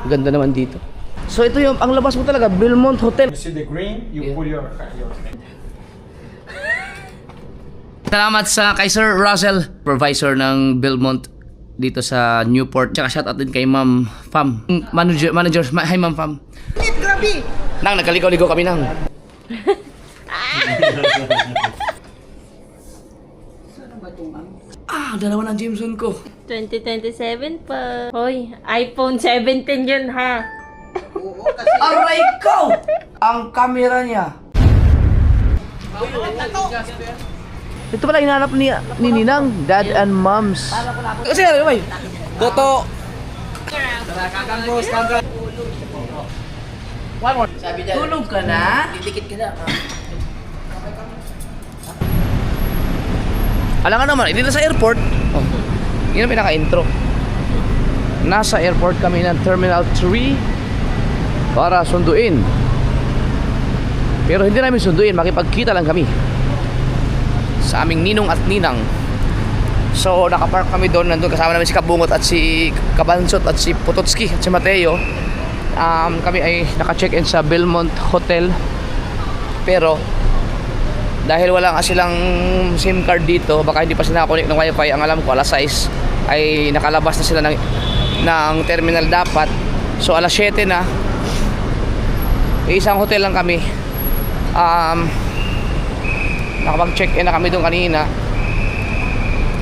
Ganda naman dito. So ito yung, ang labas mo talaga, Belmont Hotel. You see the green, you put your Salamat sa kay Sir Russell, supervisor ng Belmont dito sa Newport. Tsaka shout out din kay Ma'am Fam. Manager, hi Ma'am Fam. Grabe! Nang, nagkaligaw-ligaw kami nang. Dalawa ng Jameson ko. 2027 pa. Hoy, iPhone 17 yun ha. Oo, kasi... Aray ko! Ang camera niya. Ito pala hinahanap ni Ninang, Dad and Moms. Kasi ano ba? Toto. One more. Sabi niya, tulog ka na? Didikit ka na. Alam nga naman, hindi na sa airport. Oh, yun ang pinaka-intro. Nasa airport kami ng Terminal 3 para sunduin. Pero hindi namin sunduin, makipagkita lang kami sa aming ninong at ninang. So nakapark kami doon, nandun kasama namin si Kabungot at si Kabansot at si Pototski at si Mateo. Kami ay naka-check-in sa Belmont Hotel. Pero dahil wala nga silang SIM card dito, baka hindi pa sila nakakonect ng wifi. Ang alam ko alas 6 ay nakalabas na sila ng terminal dapat. So alas 7 na, isang hotel lang kami. Nakapag-check-in na kami doon kanina.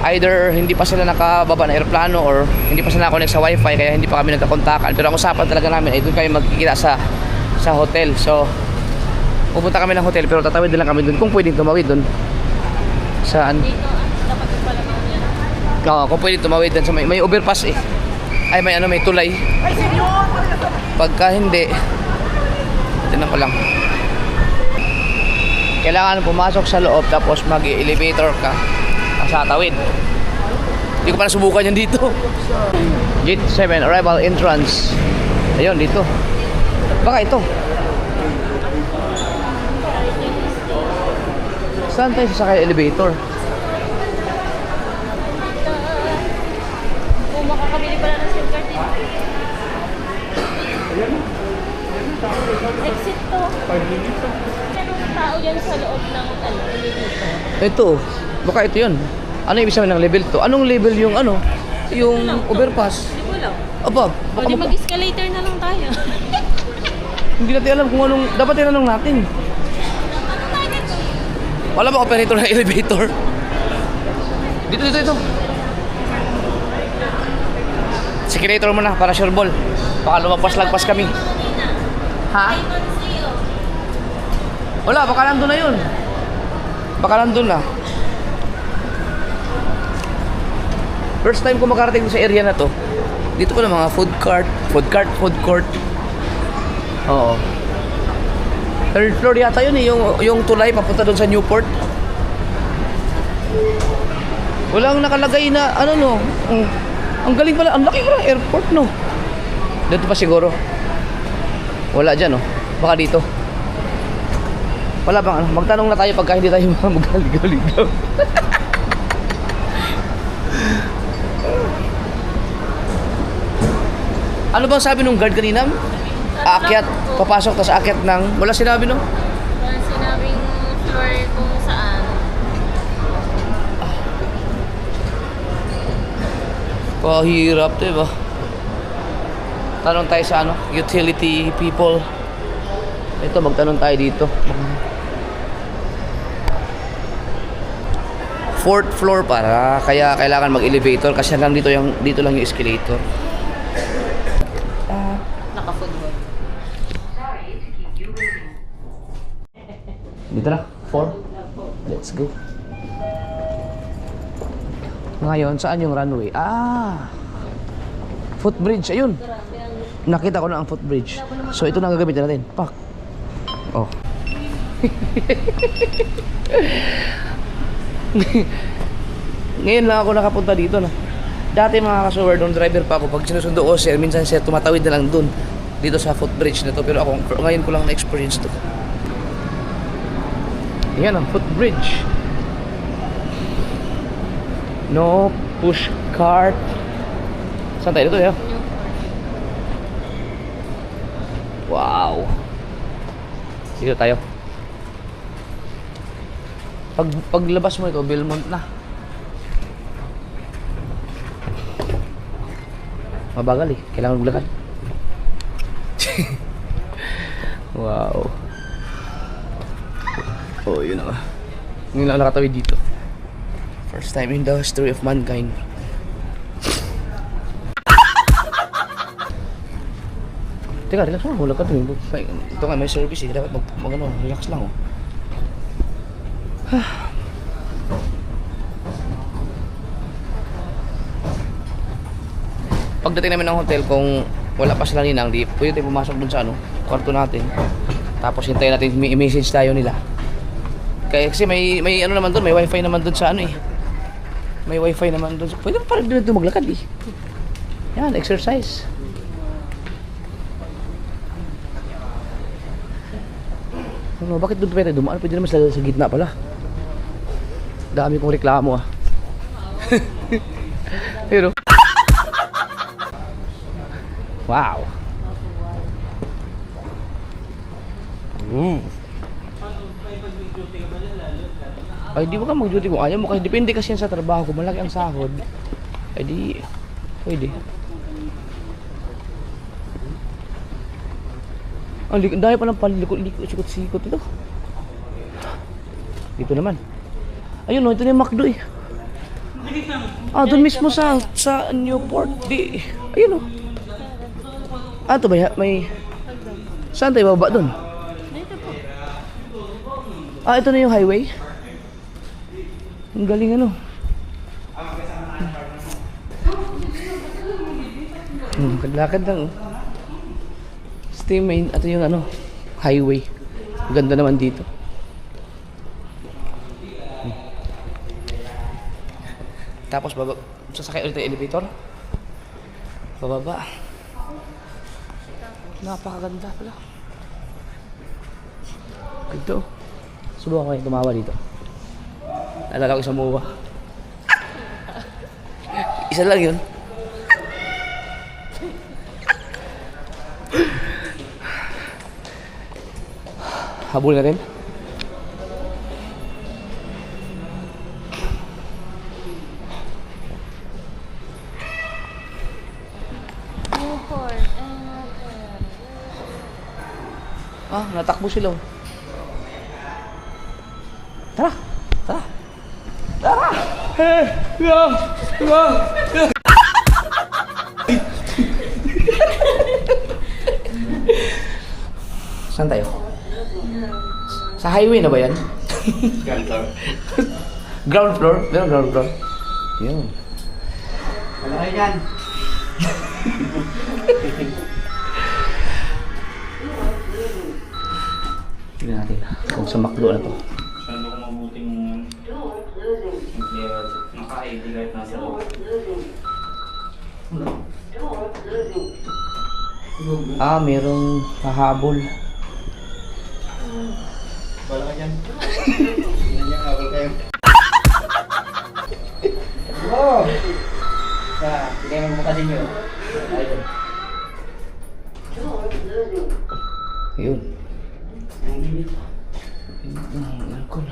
Either hindi pa sila nakababa ng aeroplano or hindi pa sila nakakonect sa wifi, kaya hindi pa kami nagkakontakan. Pero ang usapan talaga namin ay doon kami magkikita sa hotel. So pupunta kami ng hotel, pero tatawid din lang kami doon kung pwedeng tumawid doon. Saan? Dito, dapat yung pala mga yan. Oo, kung pwedeng tumawid doon sa may overpass eh. Ay may may tulay. Pagka hindi, tinan ko lang. Kailangan pumasok sa loob tapos mag-elevator ka sa tawid. Hindi ko pa nasubukan yan dito. Gate 7 arrival entrance. Ayun dito. Baka ito. Saan tayo sasakay elevator? Kung makakabili pala ng SIM card dito. Exit to. Merong tao yan sa loob ng elevator. Ito. Baka ito yun. Ano ibig sabihin ng level 2? Anong level yung yung overpass? Hindi ko lang. Aba, O di mag-escalator na lang tayo. hindi natin alam kung anong dapat tinanong natin. Wala ba operator ng elevator? Dito. Securator mo na para sure ball. Baka lumagpas-lagpas kami. Ha? Wala, baka nandun na yun. Baka nandun na. First time ko makarating sa area na to. Dito ko na mga food court. Oo. Third floor yata yun eh, yung tulay papunta doon sa Newport. Walang nakalagay na ang galing pala, ang laki pala airport no. Dito pa siguro. Wala dyan no. Baka dito. Wala bang magtanong na tayo pagka hindi tayo magaligaw-ligaw. Ano bang sabi nung guard kanina? Aakyat, papasok, tapos aakyat ng... Wala sinabi no? Wala sinabing floor kung saan. Pahirap, diba? Tanong tayo sa utility people. Ito, magtanong tayo dito. Fourth floor para, kaya kailangan mag-elevator kasi lang dito lang yung escalator. Naka-football. Dito na, 4. Let's go. Ngayon, saan yung runway? Footbridge, ayun. Nakita ko na ang footbridge. So ito na ang gagamitin natin. Pak. Oh. Ngayon lang ako nakapunta dito na. Dati mga kasuwer, nung driver pa ako, pag sinusundo ko sir, minsan sir, tumatawid na lang dun. Dito sa footbridge na to. Pero ako, ngayon ko lang na-experience to. Yan ang footbridge. No push cart. Saan tayo dito? Wow. Dito tayo. Paglabas mo ito, Belmont na. Mabagal eh. Kailangan maglakad. Wow. Oh, yun na. Ngayon lang nakatawid dito. First time in the history of mankind. Teka, relax mo. Wala ka ito. Ito nga, may service eh. Dapat mag relax lang oh. Pagdating namin ng hotel, kung wala pa sila ninang, di pwede tayo pumasok dun sa kwarto natin. Tapos hintayin natin, may message tayo nila. Kasi may naman dun, may wifi naman dun sa may wifi naman dun. Pwede pa rin dito maglakad eh. Yan, exercise. Ano, bakit doon pwede dumaan? Pwede naman sa gitna pala. Dami kong reklamo ah. Pero wow. Ay di ba ka mag-duty kung ayaw mo kasi depende kasi yan sa trabaho. Kung malaki ang sahod, ay di pwede. Ang dahil pa ng palikot-sikot ito. Dito naman. Ayun no, ito na yung McDo eh. Ah, doon mismo sa Newport. Di, ayun oh. Ah, ito ba? May... Saan tayo bababa doon? Dito po. Ah, ito na yung highway. Ang galing ano. Lakad lang oh. Stay main, ito yung highway. Ganda naman dito. Tapos sasakay ulit yung elevator. Bababa. Napakaganda pala. Ito. Subukan ko yung tumawa dito. Naalala ko isang muwa. Isa lang yun. Habol na rin. Newport. Ah, natakbo sila. Tara! Tara! Tara! Hey! Lang! Lang! Saan tayo? Sa highway na ba yan? Ground floor. Ground floor? Meron ground floor? Yun. Wala kayo dyan. Tignan natin kung sa McDo na to. Saan ko mabuting player naka-ID kahit nasa loob. Ah, merong hahabol. Wala ka dyan. Yan yung habol kayo. Oh! Bigay mo buka din yun. Yun. Aircon.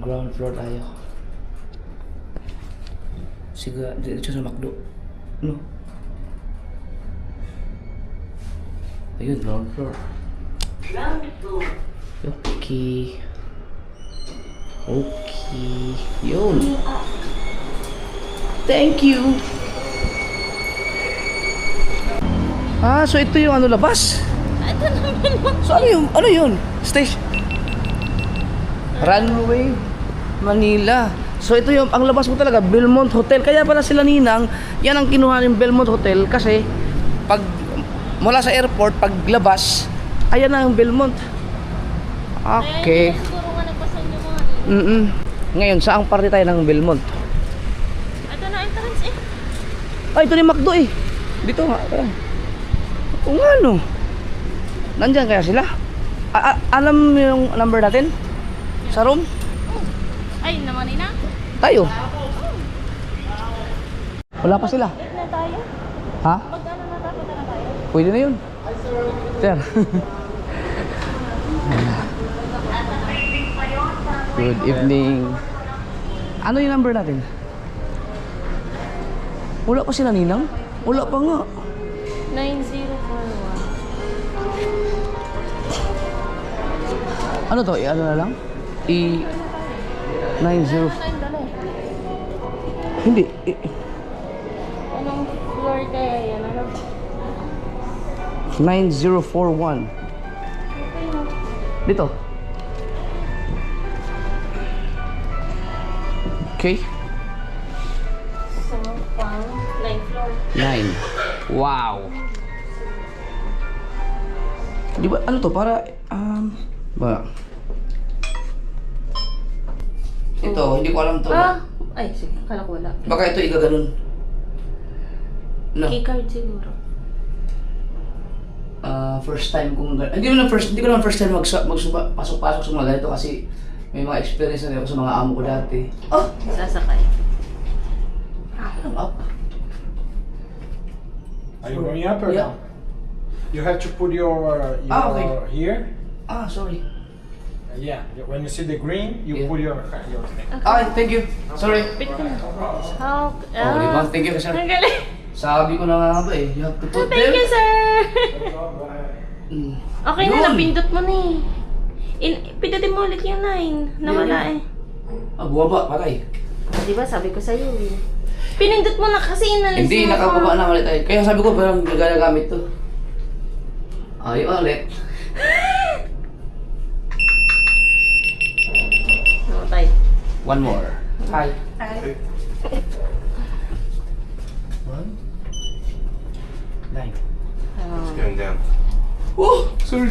Ground floor tayo. Sige, dito sa McDo. No? Ayun, ground floor. Okay. Okay. Yun. Thank you. Ah, so ito yung labas. Ito naman. So ano yun? Station. Runway Manila. So ito yung ang labas mo talaga, Belmont Hotel. Kaya pala sila ninang, yan ang kinuha ng Belmont Hotel kasi pag mula sa airport, paglabas, ayan na ang Belmont. Okay. Kaya siguro nga nagpasan yung mga Ngayon, saang parte tayo ng Belmont? Ito na entrance eh. Ay, ito ni McDo eh. Dito nga. Kung ano. Nandyan kaya sila? Alam mo yung number natin? Sa room? Ay, naman na. Tayo. Wala pa sila. Wait na tayo. Ha? Mag-ano na tayo? Pwede na yun. Sir. Good evening. Ano yung number natin? Wala pa sila, Ninang? Wala pa nga. 9041. Ano to? Ano na lang? 90. Hindi. Anong floor kaya yan? Ano? 9041. Dito. Okay. So, pang 9th floor. 9. Wow. Di ba, ano to? Para, ba? Ito, hindi ko alam to. Ay, sige. Akala ko wala. Baka ito igaganon. No. Keycard siguro. First time kong hindi ko naman first time pasok-pasok sa mga ganito kasi may mga experience na ako sa mga amo ko dati. Oh! Sasakay. I'm up. Are you going up or Yeah. down? You have to put your okay. here. Sorry. Yeah. When you see the green, you Yeah. put your thing. Thank you. Sorry. Pit ko na. How? Oh, di ba? Thank you, sir. Ang galing. Sabi ko na nga ba eh, you have to put Thank you, sir. Mm. Okay Yun. na, napindot mo na eh. Pindutin mo ulit yung 9. Nawala eh. Bumaba, patay. Di ba sabi ko sa'yo eh. Pinindot mo na kasi inalis Hindi, mo. nakababa na ulit tayo. Kaya sabi ko, parang nagagamit to. Ulit. Namatay. One more. Hi. Hi. 1 9. Going down. Oh! Sorry.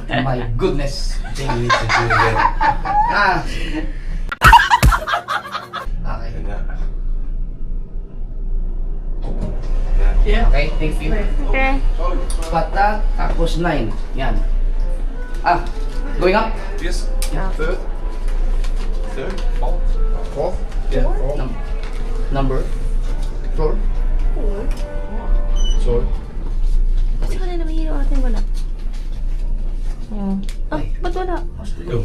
My goodness. I think you need to do it again. Okay. And that. Yeah. Okay, thank you. Okay. Pata, tapos 9. Yan. Going up? Yes. Yeah. Third. Fourth. Yeah. Number. Floor. Sorry. Kasi wala naman hero atin, wala. Ba't wala? Do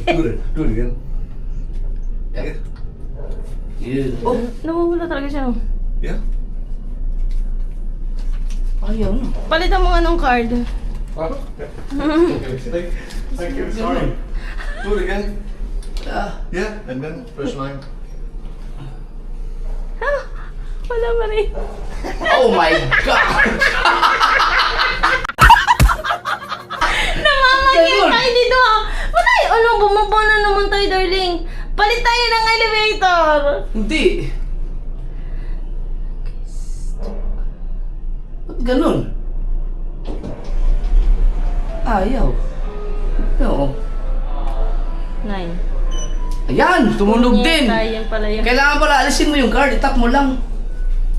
it again. Yeah. Yeah. Oh, Nawawala talaga siya. Yeah. ayaw na. Palitan mo nga ng card. Thank you. Sorry. Do it again. Ah, Yeah. And then first line. Wala pa rin. oh my God! Namamagay Ganun. tayo dito ah. Patay! Ano, bumaba na naman tayo, darling. Palit tayo ng elevator. Hindi. Ba't ganun? Ayaw. Oo. 9. Ayan, tumunog din. Sayang pala yun. Kailangan pala alisin mo yung card, itap mo lang.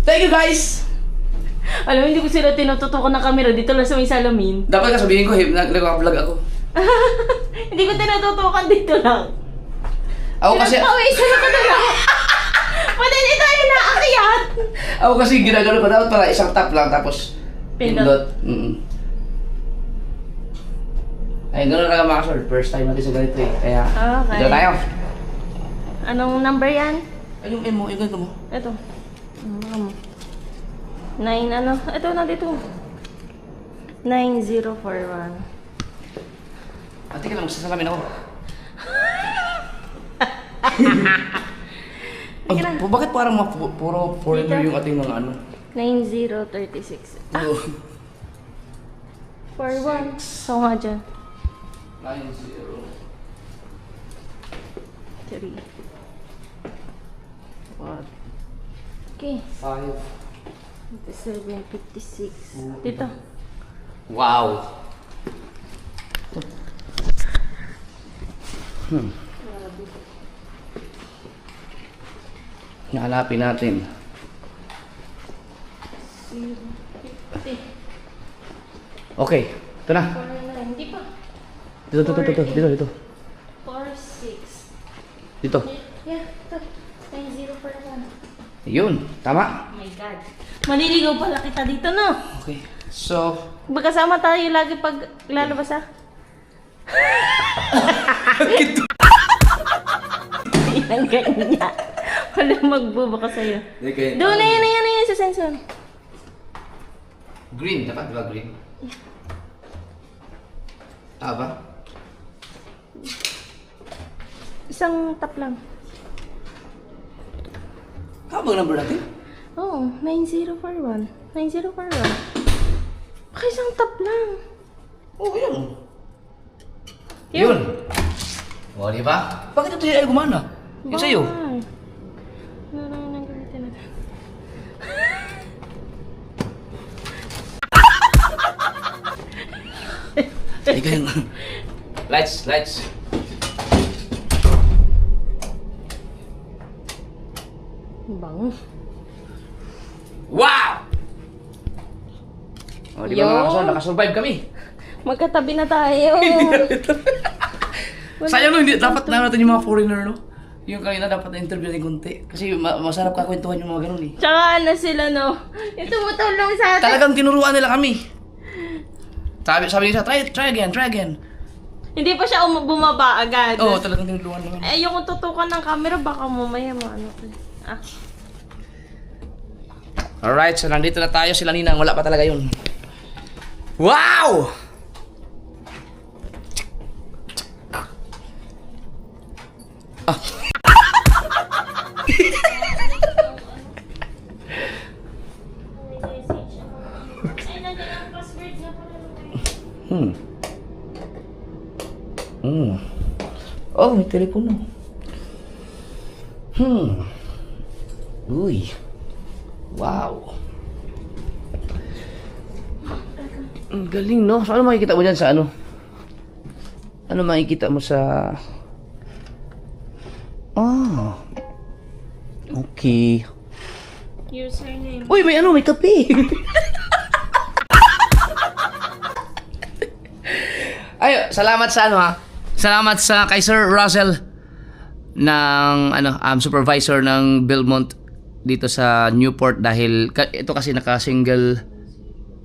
Thank you guys! Alam mo, hindi ko sila tinututukan ng camera dito lang sa may salamin. Dapat ka sabihin ko, nag-vlog ako. Hindi ko tinututukan dito lang. Ako kasi, Pawisan ako na lang. Pwede hindi tayo naakyat. ako kasi ginagano ko dapat para isang tap lang tapos Pindot. Ay, gano'n lang mga kasol. First time natin sa ganito eh. Kaya, Okay. dito tayo. Anong number yan? Ay, yung M mo, yung ganito mo. Ito. 9 ano? Ito na dito. 9041. Ate ka lang, magsasalamin ako. Bakit parang puro foreigner yung ating mga ano? 9036. Oh. 41. So nga dyan. 9-0. 3. Okay. 5. 756. Dito. Wow! Hanapin natin. 50. Okay, ito na. 49. Hindi pa. Dito. 46. Dito. Yeah, ito. 9041. Yun, tama? Oh my God. Maliligaw pala kita dito, no? Okay. So, Magkasama tayo lagi pag lalabas, ha? Inang ganyan. Wala magbubuka sa'yo. Doon na yan sa sensor. green. Dapat ba green? Tama ba? Isang tap lang. Tama ba ang number natin? Oo, 9041. 9041. Baka isang tap lang. Oh, yun. Yun. O, di ba? Bakit ito ay gumana? Yung sa'yo. Bawal. Ano lang yung gamitin natin? Ikaw yung... Lights. Bang. Wow! O, di ba Yo. mga kasol, nakasurvive kami. Magkatabi na tayo. Sayang no, hindi dapat na natin yung mga foreigner, no? Yung kanina dapat na-interview natin konti. Kasi masarap kakwentuhan yung mga ganun eh. Tsaka ano sila, no? Yung tumutulong sa atin. Talagang tinuruan nila kami. Sabi niya, try again. Hindi pa siya bumaba agad. Oo, talagang tinuruan nila kami. Eh, yung tutukan ng camera, baka mamaya maano ko. Ah. Alright, so nandito na tayo. Sila Ninang, wala pa talaga yun. Wow! Ah. Oh, may telepono. Uy. Wow. Ang galing, no? So, ano makikita mo dyan sa ano? Ano makikita mo sa... Oh. Okay. Username. Uy, may ano, may kape. Ay, salamat sa ano ha. Salamat sa kay Sir Russell ng supervisor ng Belmont dito sa Newport dahil ito kasi naka-single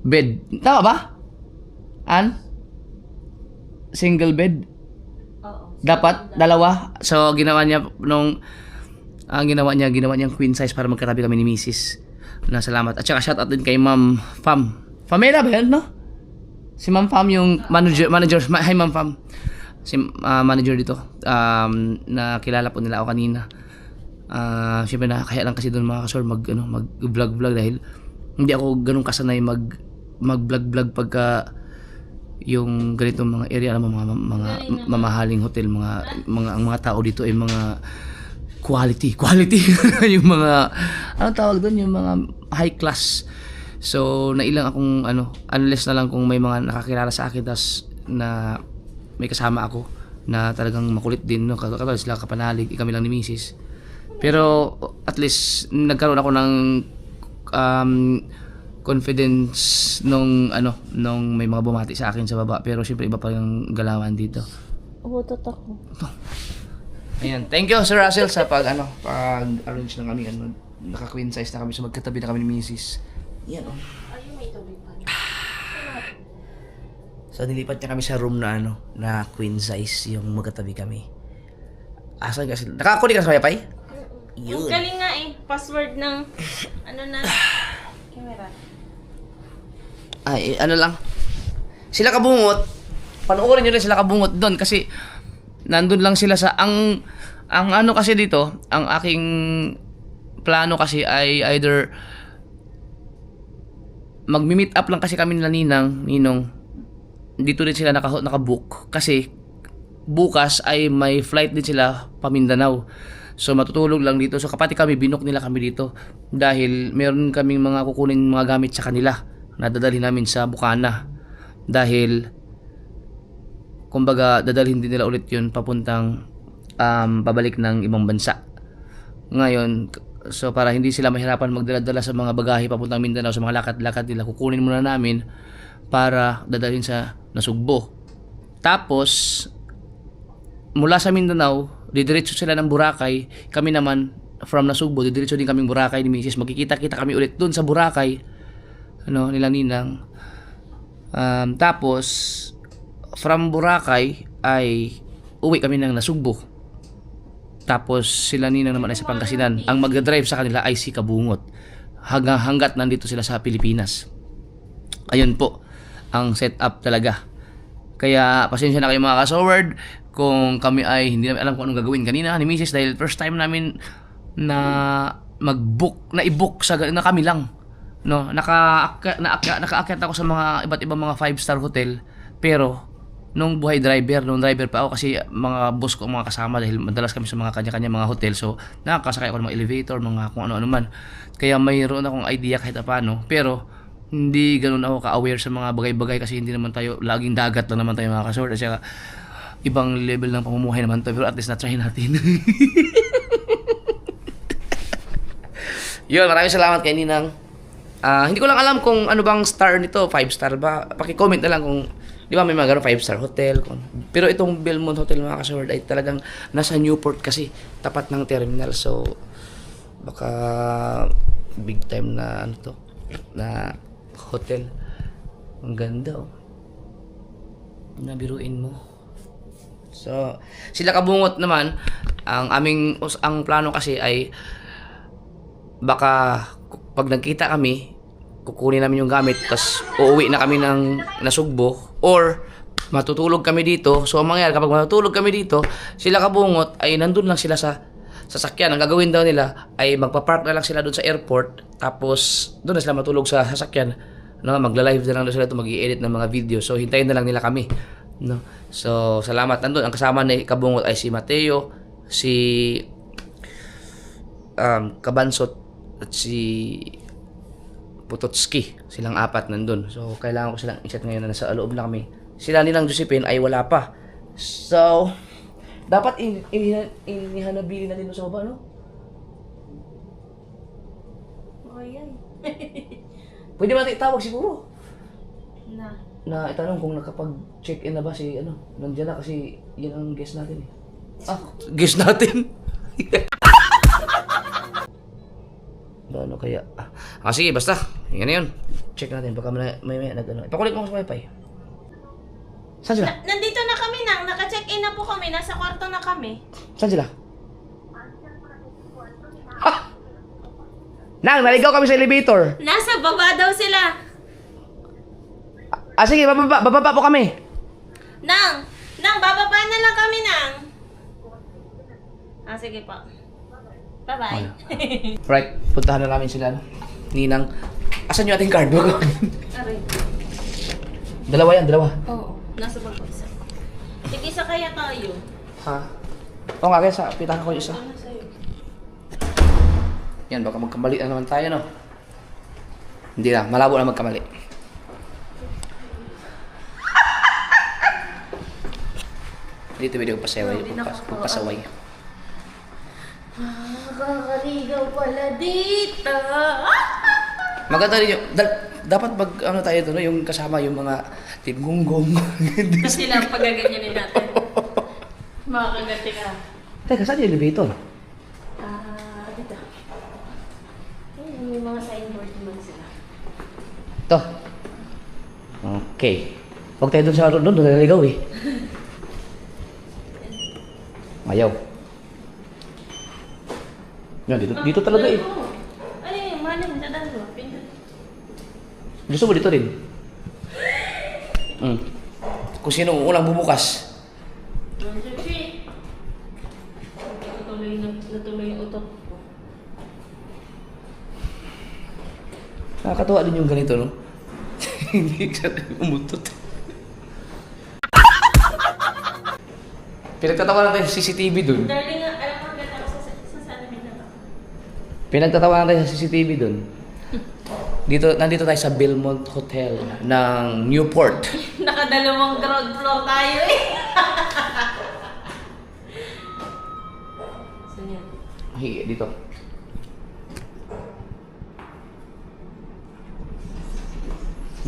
bed. Tama ba? Single bed? Oo. Dapat dalawa. So ginawa niya ginawa niyang queen size para magkatabi kami ni Mrs. Na salamat. At saka shout out din kay Ma'am Fam. Famela ba yan, no? Si Ma'am Fam yung manager. Hi Ma'am Fam. Si manager dito. Na kilala po nila ako kanina. Siyempre kaya lang kasi doon mga kasor mag-vlog dahil hindi ako ganun kasanay mag-vlog pagka yung ganitong mga area, alam mo, mga mamahaling hotel, ang mga tao dito ay mga quality yung mga anong tawag doon, yung mga high class. So nailang akong unless na lang kung may mga nakakilala sa akin tas na may kasama ako na talagang makulit din, no? Katulad sila Kapanalig, kami lang ni Mrs. Pero at least nagkaroon ako ng confidence nung may mga bumati sa akin sa baba, pero syempre iba pa yung galawan dito. Utot ako. Ayan, thank you Sir Russell sa pag-arrange ng kami naka-queen size na kami, so magkatabi na kami ni Mrs. Yan Ayun, may tubig pa. So nilipat niya kami sa room na na queen size, yung magkatabi kami. Asan kasi? Nakakunik ka sa wifi? Ang Yun. galing nga eh. Password ng camera. Ay, lang. Sila Kabungot. Panoorin nyo rin sila Kabungot doon kasi nandun lang sila sa ang kasi dito, ang aking plano kasi ay either magmi-meet up lang kasi kami nila Ninong. Dito din sila nakabook kasi bukas ay may flight din sila pa Mindanao. So matutulog lang dito. So kapati kami, binook nila kami dito dahil meron kaming mga kukunin mga gamit sa kanila na dadalhin namin sa Bukana. Dahil kumbaga dadalhin din nila ulit yun papuntang pabalik ng ibang bansa. Ngayon, so para hindi sila mahirapan magdala-dala sa mga bagahe papuntang Mindanao, sa mga lakad-lakad nila, kukunin muna namin para dadalhin sa Nasugbo. Tapos mula sa Mindanao, didiretso sila ng Boracay. Kami naman from Nasugbo, didiretso din kaming Boracay ni Mrs. Magkikita-kita kami ulit dun sa Boracay. Nila Ninang. Tapos, from Boracay ay uwi kami ng Nasugbo. Tapos sila Ninang naman ay sa Pangasinan. Ang magdadrive sa kanila ay si Kabungot. Hanggat nandito sila sa Pilipinas. Ayun po ang setup talaga. Kaya pasensya na kayo mga ka-Soward kung kami ay hindi namin alam kung anong gagawin kanina ni Mrs. dahil first time namin na i-book na kami lang. Nakaakyat ako sa mga iba't ibang mga 5-star hotel, pero nung driver pa ako kasi mga boss ko mga kasama dahil madalas kami sa mga kanya-kanya mga hotel, so nakakasakay ako ng mga elevator, mga kung ano-ano man. Kaya mayroon akong idea kahit paano, pero hindi ganoon ako ka-aware sa mga bagay-bagay kasi hindi naman tayo laging dagat lang naman tayo mga kasort, kasi ibang level ng pamumuhay naman to, pero at least na-try natin. Yun, maraming salamat kay Ninang. Hindi ko lang alam kung ano bang star nito, 5-star ba? Paki-comment na lang kung di ba may mga ganun 5-star hotel. Pero itong Belmont Hotel mga kasword ay talagang nasa Newport kasi, tapat ng terminal. So baka big time na ano to, na hotel. Ang ganda nabiruin mo. So sila Kabungot naman, ang plano kasi ay baka pag nagkita kami, kukunin namin yung gamit, tapos uuwi na kami ng Nasugbo, or matutulog kami dito. So ang mangyayari, kapag matutulog kami dito, sila Kabungot ay nandun lang sila sa sasakyan. Ang gagawin daw nila ay magpa-park na lang sila doon sa airport, tapos doon na sila matulog sa sasakyan. Magla-live na lang doon sila, mag-i-edit ng mga video. So hintayin na lang nila kami. So salamat. Nandun ang kasama ni Kabungot ay si Mateo, si Kabansot, at si Pototski. Silang 4 nandun. So kailangan ko silang i-chat ngayon na nasa loob na kami. Sila Ninang Josephine ay wala pa. So dapat inihanabili na din sa baba, no? Ayan. Pwede ba natin itawag siguro? Na Itanong kung nakapag-check-in na ba si nandiyan na, kasi yan ang guest natin guest natin? Ano kaya? Sige, basta. Yan na yun. Check natin. Baka may nag-ano. Ipakulik mo sa wifi. Saan sila? Nandito na kami nang. Naka-check-in na po kami. Nasa kwarto na kami. Saan sila? Nang, naligaw kami sa elevator. Nasa baba daw sila. Sige, bababa po kami. Nang, bababa na lang kami, Nang. Sige po. Bye-bye. Right, puntahan na namin sila, Ninang. Asan yung ating card? Aray. Dalawa yan, dalawa. Oo, nasa baba isa. Tig-isa kaya tayo. Ha? Oo nga, kaya pitahan ko yung isa. Ano sa'yo? Yan, baka magkamali na naman tayo, no? Hindi na, malabo na magkamali. Dito pwede magpasaway. Nakakaligaw pala dito. Maganda rin yung, dapat tayo doon, yung kasama yung mga tinggunggong. Kasi lang pagaganyanin natin. Makakaganti ka. Teka, saan yung elevator? Dito. May mga signboard naman sila. Ito. Okay. Huwag tayo doon naligaw eh. Ayaw. Yan, dito talaga eh. Ano yung maling dadaan mo? Pindot. Gusto mo dito rin? Kung sino unang bubukas. Natuloy yung utot ko. Nakakatuwa din yung ganito, no? Hindi ka umutot. Pinagtatawa natin sa CCTV dun. Darling, alam mo agad ako sa salamin na to. Pinagtatawa natin sa CCTV dun. Nandito tayo sa Belmont Hotel ng Newport. Nakadalawang ground floor tayo eh. Saan yan? Dito.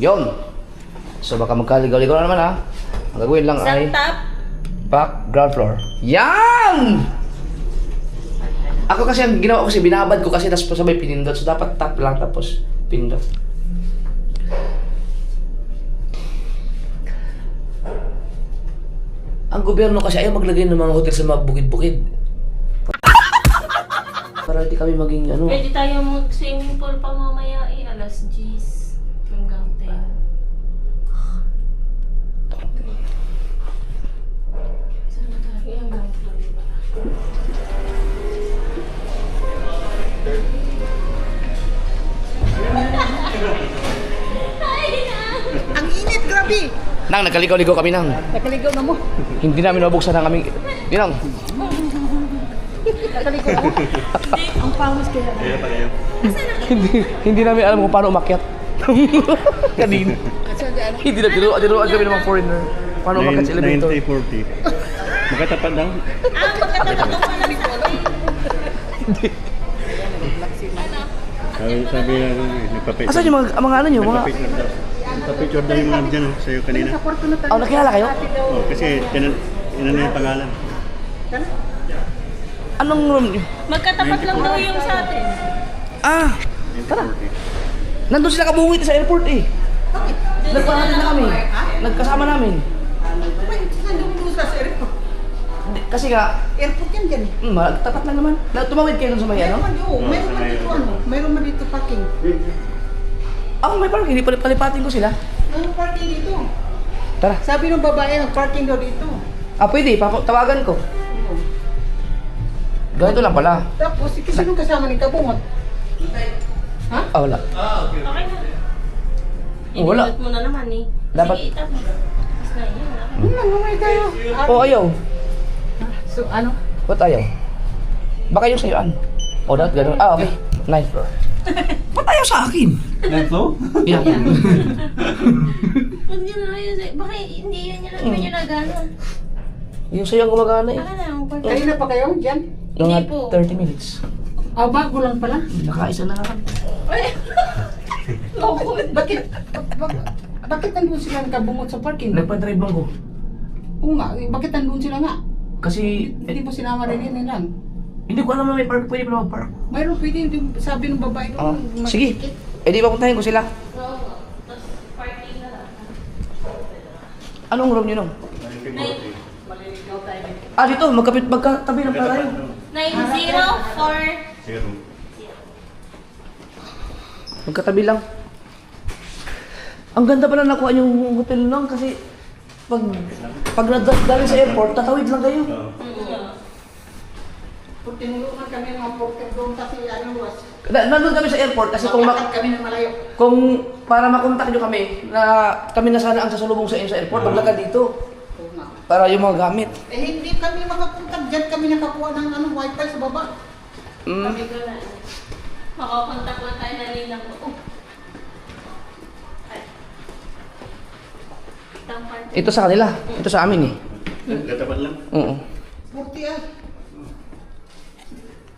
Yon. So baka magkaligaw-ligaw na naman ha. Ang gagawin lang ay Isang top. back ground floor. Yan! Ako kasi ang ginawa ko kasi binabad ko kasi tapos sabay pinindot. So dapat tap lang tapos pindot. Ang gobyerno kasi ayaw maglagay ng mga hotel sa mga bukid-bukid. Para di kami maging ano. Pwede tayo mag-swimming pool pa mamaya alas 10 hanggang 10. Saan na tayo? Hanggang 10. Ang init, grabe. Nang, nagkaligaw-ligaw kami nang. Nakaligaw na mo. Hindi namin mabuksan ang aming... Yun lang. Nakaligaw na mo. Ang pangos kaya. Hindi namin alam kung paano umakyat. Kanina. Hindi na tinuruan kami ng mga foreigner. Paano umakyat sa elevator. 90-40. Makatapat lang. Sabi na nagpapicture. Asan yung mga ano nyo? Mga... Nagpapicture daw. Nagpapicture daw yung mga dyan sa'yo kanina. Oh, nakilala kayo? Oh, kasi inan yung pangalan. Anong room nyo? Magkatapat lang daw yung sa atin. Ah! 90-40. Nandun sila kabungit sa airport eh. Nagpahatid na kami. Nagkasama namin. Kasi nga, Airport yan dyan. tapat lang naman. Tumawid kayo dun sa may ano? Meron man dito ano. Meron man dito parking. Ako may parking, hindi palipatin ko sila. Meron parking dito. Tara. Sabi ng babae, parking daw dito. Ah, pwede. Tawagan ko. Ganito lang pala. Tapos, sinong kasama ni Kabungot? Ha? Ah, wala. Okay na. Oh, wala. Idinot mo na naman eh. Dapat- Sige, itap mo. Mas na yun. Mamay tayo. Oh, ayaw. So, ano? Ba't ayaw? Baka yung sa'yoan. Oh, dapat ganun. Ah, okay. 9th floor. Ba't ayaw sa akin? 9th floor? Yeah. Huwag niyo na yun. Baka hindi yun yung namin yung nagano. Yung sa'yo ang gumagana eh. Baka na yung pag... Kanina pa kayo dyan? Mga Hindi po. 30 minutes. Ah, bago lang pala. Nakaisa na kami. Bakit? Bakit nandun sila nakabungot sa parking? Nagpa-drive lang ko. Oo nga, bakit nandun sila nga? Kasi, Hindi mo sinama rin yun lang. hindi ko alam na may park. Pwede pa na mag-park. Mayroon pwede, sabi ng babae Ah, doon. sige. Eh di ba puntahin ko sila? Oo. Tapos parking na lang. Anong room nyo nung? 90-40. Ah, dito. Magkatabi lang pala tayo. 904. Zero. Magkatabi lang. Ang ganda pala nakuha yung hotel nung kasi pag nadaling sa airport, tatawid lang kayo. Kung tinulungan kami ng mga porter doon kasi ano was, Nandun kami sa airport kasi makalakad kami ng malayo. kung para makontak nyo kami na kami na sana ang sasalubong sa inyo sa airport, maglakad dito. Oo nga. Para yung mga gamit. Eh hindi kami makapunta dyan, kami nakakuha ng ano, wifi sa baba. Mm. Sabi ko na. Makakontak lang tayo na ninang ko. Oh. Ay. Itang parking. Ito sa kanila. Ito sa amin eh. Katapat lang. Oo. 40 ah.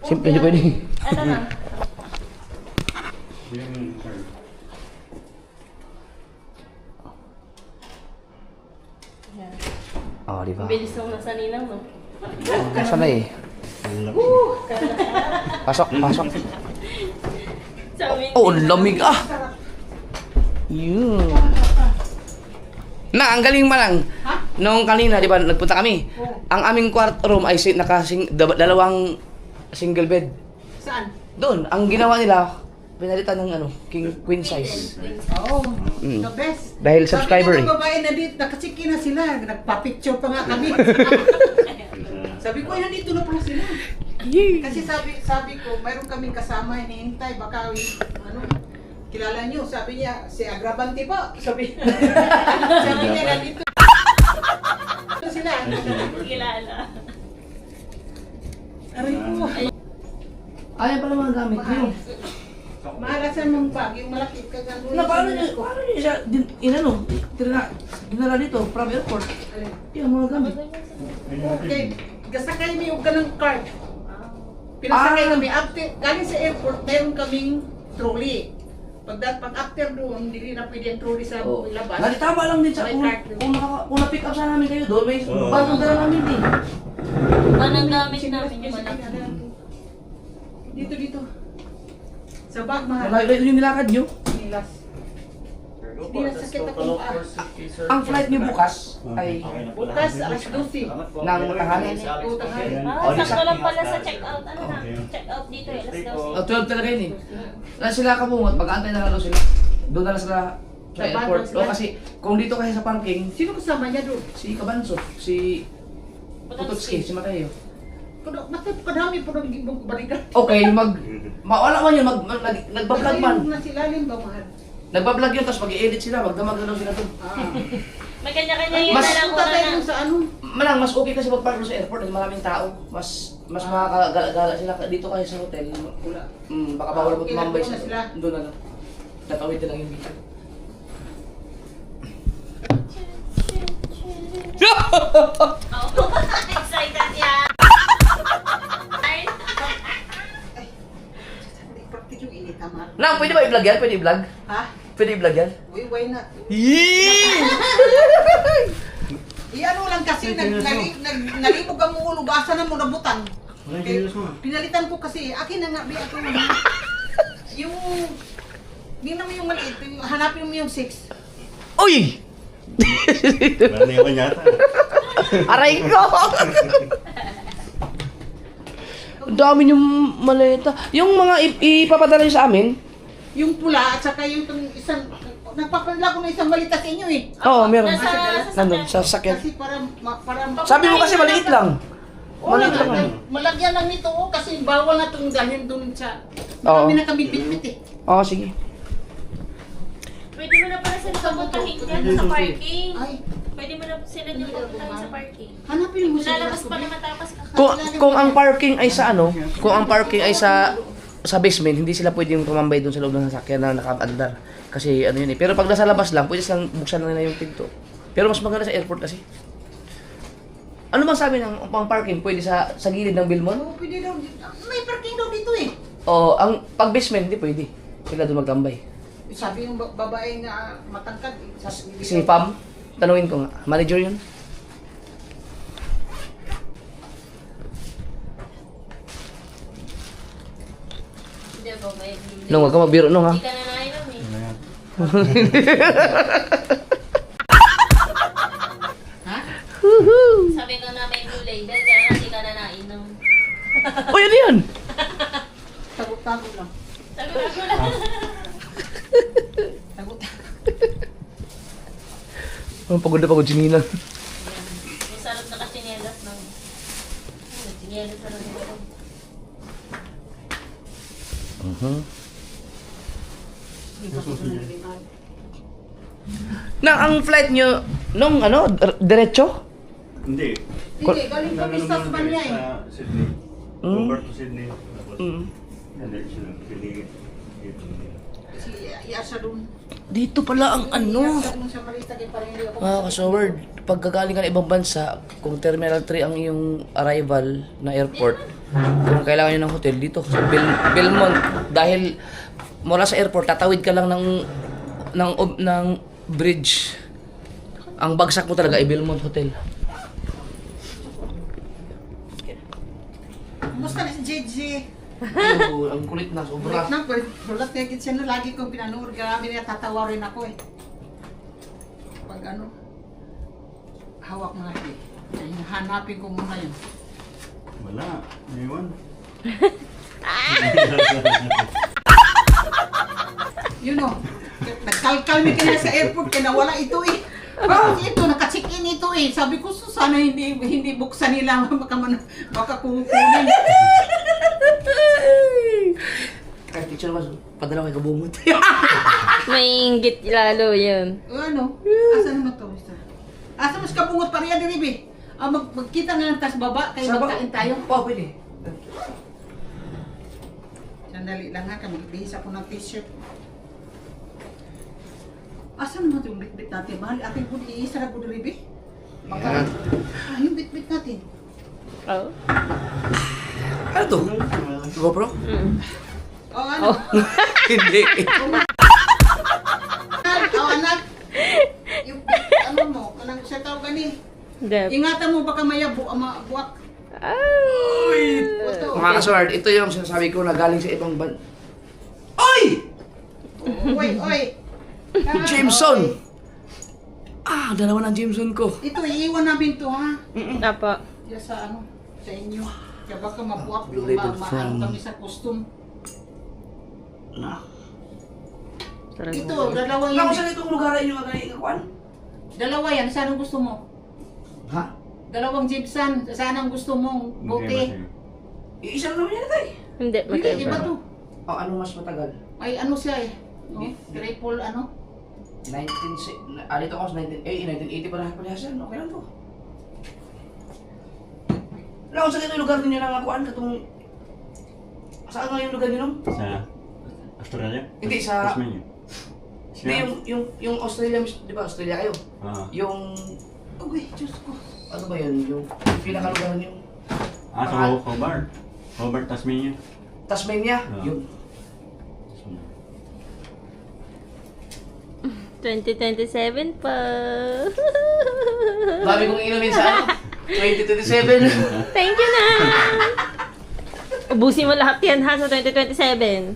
Simple hindi pwede. Ano na? Oh, di ba? Bilis nung nasa ninang mo. Sana eh. Pasok, pasok. Sa amin. Oh, ang lamig ah! Yun. Na, ang galing malang. Nung kanina, di ba, nagpunta kami. Ang aming room ay dalawang single bed. Saan? Doon, ang ginawa nila, pinalitan ng queen size. Oo, Mm. the best. Dahil subscriber Sabi eh. ng babae na dito, nakasiki na sila, nagpa-picture pa nga kami. Sabi ko, ay nandito na pala sila. Kasi sabi ko, mayroon kaming kasama, hinihintay, baka ano, kilala nyo, sabi niya, si Agravante po. Sabi niya, nandito. Sila. Kilala. Aray ko. Ayan pala mga gamit nyo. Mahalasan mong bag, yung malaki ka gano'n. Na, paano nyo siya, ginala dito, from airport. Yan, mga gamit. Okay, gasakay mo yung ganang card. Pinasakay kami, after, galing sa airport, meron kaming trolley. Pag after doon, hindi na pwede ang trolley sa Oh. labas. Tama lang din sa May card doon. kung na-pick up sana namin kayo doon, may Oo. bagong dala namin din. Anong gamit namin yung malaki? Dito. Sa bag, mahal. Malayo yung nilakad nyo. Nilas. Hindi na sakit ako. Ang flight nyo bukas ay Bukas, alas 12. ng tanghali. Sakto lang pala sa check-out. Ano na? Check-out dito eh. Alas 12 talaga yun eh. Wala sila kabungot, mag-aantay na lang daw sila. Doon na lang sila sa airport. O kasi kung dito kasi sa parking, Sino kasama niya doon? si Kabanso, si Putotski, si Mateo. Kadami po nang gibong balikan. Okay, mawala man yun, nagbablog man. Na silalim ba, mahal? Nagbablog yun, tapos mag-i-edit sila, magdamag na daw sila doon. May kanya-kanya yun Mas- na lang Punta una tayo na. dun sa ano? Malang, mas okay kasi magpark doon sa airport, kasi maraming tao. Mas makakagala sila dito kasi sa hotel. Wala. Baka bawal mo Okay, tumambay nandun na sila. doon na lang. Tatawid na lang yung video. Oh, excited yan. Praktik yung init, ha, mahal? Nang, pwede ba i-vlog yan? Pwede i-vlog? Ha? Pwede i-vlog yan? Uy, why not? Yee! Ano lang kasi, nalibog ang ulo, basa na mo nabutan. Wala yung gilos mo. Pinalitan ko kasi, akin na nga, ako na. Yung, hindi naman yung maliit, hanapin mo yung 6. Uy! Wala na yaman yata. Aray ko! Ang dami yung maleta. Yung mga ipapadala nyo sa amin? Yung pula at saka yung isang, nagpapadala ko na isang malita sa inyo eh. Oo, meron. Nasa Nandun, sa sakyan. Kasi para Sabi mo kasi maliit lang. Maliit lang. malagyan lang nito oh, kasi bawal na itong dalhin doon sa, Oo. marami na kami bitbit eh. Oo, sige. Pwede mo na pala sila pabutahin dyan sa parking. Ay, Pwede mo na sila dyan pabutahin sa parking. hanapin mo sila. Lalabas pa naman tapos Kung ang parking ay sa ano, kung ang parking ay sa basement, hindi sila pwedeng tumambay doon sa loob ng sasakyan na nakaandar. Kasi ano yun eh. Pero pag nasa labas lang, pwede silang buksan na nila yung pinto. Pero mas maganda sa airport kasi. Ano bang sabi ng pang parking? Pwede sa gilid ng Belmont? Oo, pwede daw. May parking daw dito eh. O, ang pag basement, hindi pwede. Sila doon magtambay. Sabi yung babae nga matangkad. Sabi, Si Pam, tanungin ko nga, manager yun? Hindi ba may Nung, wag ka magbiro nung ha. Hindi ka na nainom eh. Wala yan. Ha? Sabi ko na may blue label kaya nga hindi ka na nainom. O, yun yun! Tagot-tagot lang. Sabi ko lang. Tagot-tagot. Oh, pagod na pagod si Nina. May sarap na kachinelas ng... Chinelas na lang ito. Na, ang flight nyo, nung ano, diretso? Hindi. Hindi, galing kami sa Spanya eh. Sa Sydney. Convert to Sydney. Tapos, Mm. hindi sila pinigit. Si Yasha doon. Dito pala ang ano. Yasha doon sa Marita kay Parengli ako. Kasaward, pagkagaling ka ng ibang bansa, kung Terminal 3 ang iyong arrival na airport, kung kailangan nyo ng hotel, dito sa Belmont, dahil mula sa airport, tatawid ka lang ng bridge. Ang bagsak mo talaga ay Belmont Hotel. Kumusta na si JJ? Oh, ang kulit na, sobra. Ulit na, bulat na siya na lagi kong pinanood. Grabe niya, tatawa rin ako eh. Pag ano, hawak mo lagi. Hanapin ko muna yun. Wala. Mayroon. Yun o, nagkalkalmi ka na sa airport kaya nawala ito eh. Oh, ito, naka-check-in ito eh. Sabi ko, sana hindi buksan nila, baka kukunin. Kahit picture naman, padala ko kay Kabungot. May inggit lalo yun. Ano? Asa naman to, mister? Asa mas kabungot pa riyan, Ribi? Magkita na lang tas baba, kayo magkain tayo. Oo, pwede. Sandali lang ha, magbihis ako ng t-shirt. Asan naman yung bit-bit natin? Mahal, atin po iisa na po, Ribi? Baka, yung bit-bit natin. Oh? Ano to? GoPro? O ano? Hindi. O anak, yung ano mo, kanang siya tawag gani. Dep. Ingatan mo baka maya buwak. Uy! Mga kasword, ito yung sinasabi ko na galing sa ibang Oy! Oy. Jameson! Ah, dalawa ng Jameson ko. Ito, iiwan namin to ha. Apa. Diyan sa ano, sa inyo. Kaya baka mapuap yung Related from- kami sa costume. Na. Ito, dalawa yan. Ako saan itong lugar yung kwan? Dalawa yan, saan ang gusto mo? Ha? Dalawang Gibson, saan ang gusto mong buti? Isa lang naman yan tayo. Hindi, Hindi, iba magkaiba. to. Oh, ano mas matagal? Ay, ano siya eh. No? Triple ano? 19... dito ako sa 1980 parehas yan. Okay lang to. Wala kung saan ito yung lugar ninyo ng kuan katong... Saan nga yung lugar ninyo? Sa Australia? Hindi, sa- Tasmania. Hindi, yung Australia, di ba Australia kayo? Yung... Uy, Diyos ko. Ano ba yun? Yung pinakalugaran yung... Sa Hobart. Hobart, Tasmania. Tasmania? Ah. Yun. 2027 pa. Dami kong inumin sa ano? 2027. Thank you na. Ubusin mo lahat yan ha sa 2027.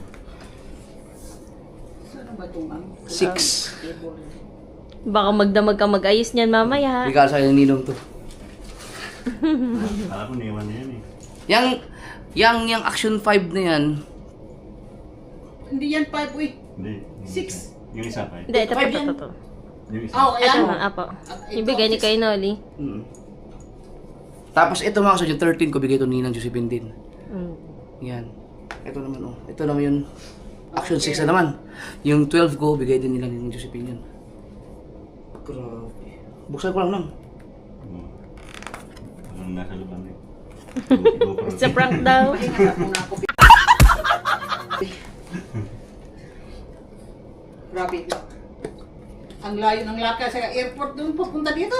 Saan ba itong ano? 6. Baka magdamag ka mag-ayos niyan mamaya. Bigala sa yung ninong to. Kala ko niwan na yan eh. Yung Action 5 na yan, Hindi yan 5, uy. Hindi. 6. Yung isa pa eh. Hindi, ito. Yung isa. Oh, Ito ayan. na, apo. Ito, Ibigay ni kay Noli. Tapos ito mga kasod, yung 13 ko bigay ito ninang Josephine din. Mm. Yan. Ito naman oh. Ito naman yung Action 6 na naman. Yung 12 ko bigay din nila ninang Josephine yan. Grabe. Buksan ko lang lang. Anong nasa looban eh. It's a prank daw. Pahinga muna ako. Grabe. Ang layo ng lakad sa airport doon papunta dito.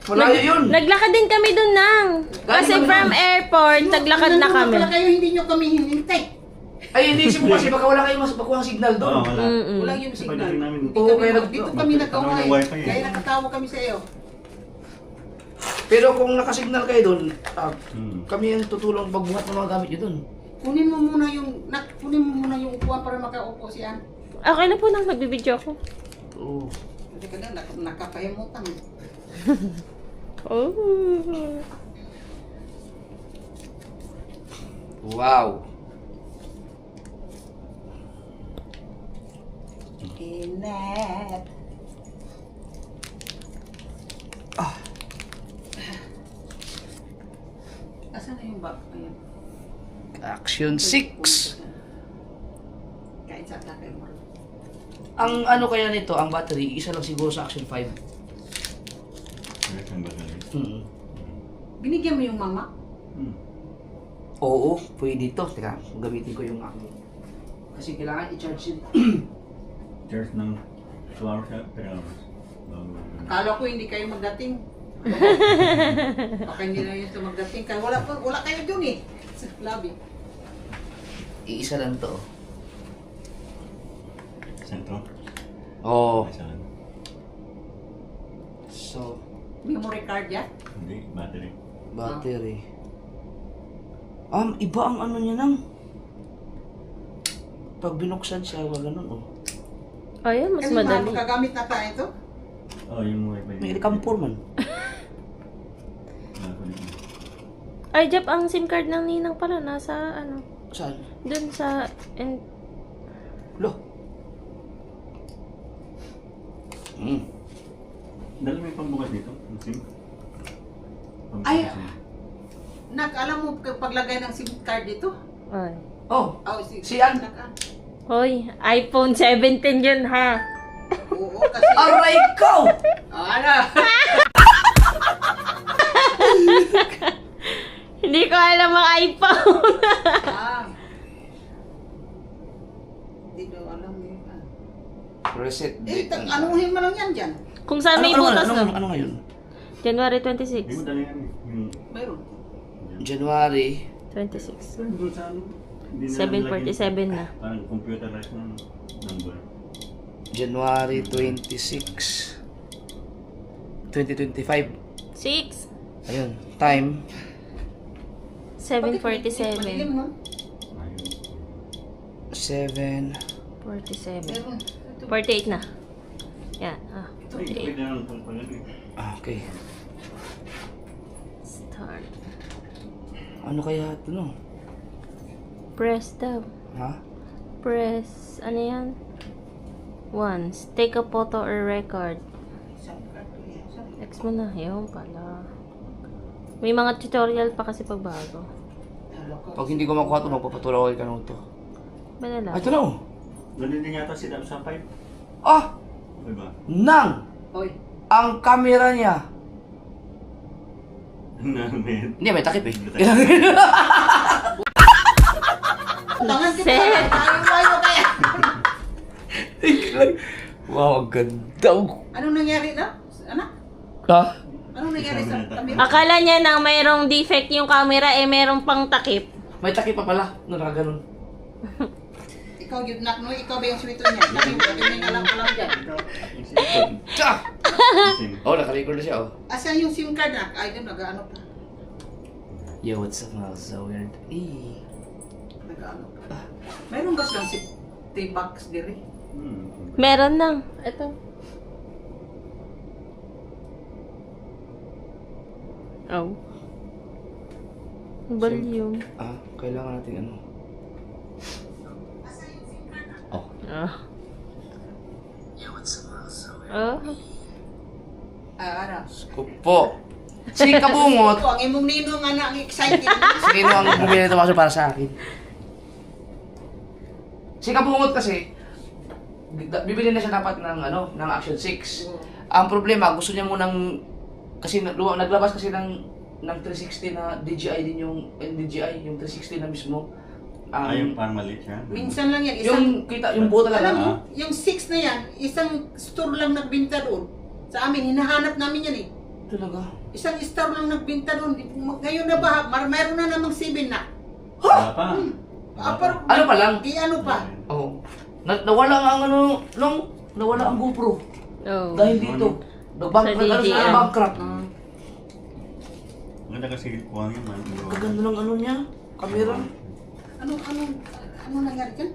Malayo yun! Naglakad din kami dun nang. Kasi Galing kami from dun. airport, naglakad na Nandun kami. pala kayo, hindi nyo kami hinintay. Ay, hindi isip mo kasi baka wala kayong mas bakuhang signal doon. Oo, wala. Mm-mm. Wala yung signal. Pagdating namin, Hindi Oo, kami, kaya dito kami Ano nagkaway. yung wifi eh. Kaya nakatawa kami sa iyo. Pero kung nakasignal kayo doon, Hmm. kami yung tutulong pagbuhat ng mga gamit nyo doon. Kunin mo muna yung upuan para makaupo siya. Okay na po nang nagbibideo ako. Oo. Kasi ka na, nakapahimutan. Oh. Wow! Inat. Asan na yung bag? Ayan. Action 6! Kain sa takay mo. Ang ano kaya nito, ang battery, isa lang siguro sa Action 5. Correct ang battery. Binigyan mo yung mama? Hmm. Oo, pwede ito. Teka, gamitin ko yung aking. Kasi kailangan i-charge yun. Charge ng 2 hours, 3 hours. Akala ko hindi kayo magdating. Baka hindi na yun ito magdating. Kaya wala kayo dun eh. Sa lobby. Iisa lang to. Sentro? Oo. Saan? So, Memory card yan? Hindi, battery. battery. Iba ang ano niya nang. Pag binuksan siya, wala ganun oh. Ayun, mas Kasi madali. makagamit na tayo ito. Oh, yung wifi. May ikampur man. Ay, Jep, ang SIM card ng ninang pala nasa ano, Saan? dun sa Lo. Dala may pambukas dito? Ang SIM? Ay, alam mo paglagay ng SIM card dito? Ay. Oh, Oh, Si Ann. Hoy, iPhone 17 yun ha. Oo, kasi... aray ko! Ano? Hindi ko alam ang iPhone. Ah. Hindi ko alam yun. Reset Eh, date. anuhin mo lang yan dyan. Kung saan may butas na. Ano ngayon? January Hindi 26. mo dala yan. Yung... Mayroon. January. 26. Doon sa ano? Hindi na 747 na. Parang computerized na number. January 26. 2025. 6. Ayun. Time. 7:47. Madilim, no? 7. 47. Meron. 48 na. Yan. Ah, Ay, 48. pwede na itong pangalawi. Okay. Start. Ano kaya ito, no? Press daw. Ha? Press. Ano yan? Once. Take a photo or record. X mo na. Yun pala. May mga tutorial pa kasi pagbago. Pag hindi ko makuha ito, magpapatulaw ka na ito. Ba na lang? Ito na, oh. Ganun din yata si Dam sa 5. Ah! Diba? Nang! Hoy. Ang camera niya. Namin. Hindi, may takip eh. Tangan kita. Set. Tayo kaya. Wow, ang ganda. Anong nangyari na? Anak? Ha? Anong nangyari sa camera? Akala niya na mayroong defect yung camera, eh mayroong pang takip. May takip pa pala. No, nakaganon. Ikaw yun nak, no? Ikaw ba yung swito niya? Kami may alam-alam dyan. Tsa! Oh, naka-record na siya, oh. Asan yung SIM card na? Ay, doon, nag-ano pa. Yo, what's up, mga so weird? Eh. Nag-ano pa. Mayroon gas lang si T-Box diri. Meron lang. Ito. Oh. Volume. Ah, kailangan natin ano. Oh. Ah. Yo, what's up, mga so weird? Oh. Ano? Kupo. Si Kabungot. Ito, ang imong ninong anak, ang excited. Sino ang bumili nito para sa akin? Si Kabungot kasi, bibili na siya dapat ng ano, ng Action 6. Ang problema, gusto niya munang kasi naglabas kasi ng 360 na DJI din yung NDJI, yung 360 na mismo. Yung parang maliit siya. Minsan lang yan. Yung kita, yung buo talaga. Alam mo, yung 6 na yan, isang store lang nagbinta doon. Sa amin, hinahanap namin yan eh. Talaga. Isang store lang nagbinta doon. Ngayon na ba, mayroon na namang 7 na. Wala pa. Ano pa lang? Di ano pa. Oh. Nawala nga ang ano, nawala ang GoPro. Oh. Dahil dito. Nag-bankrupt, Sa ano DJI. siya, bankrupt. Maganda kasi kuha niya man. Kaganda ng ano niya, camera. Ano nangyari dyan?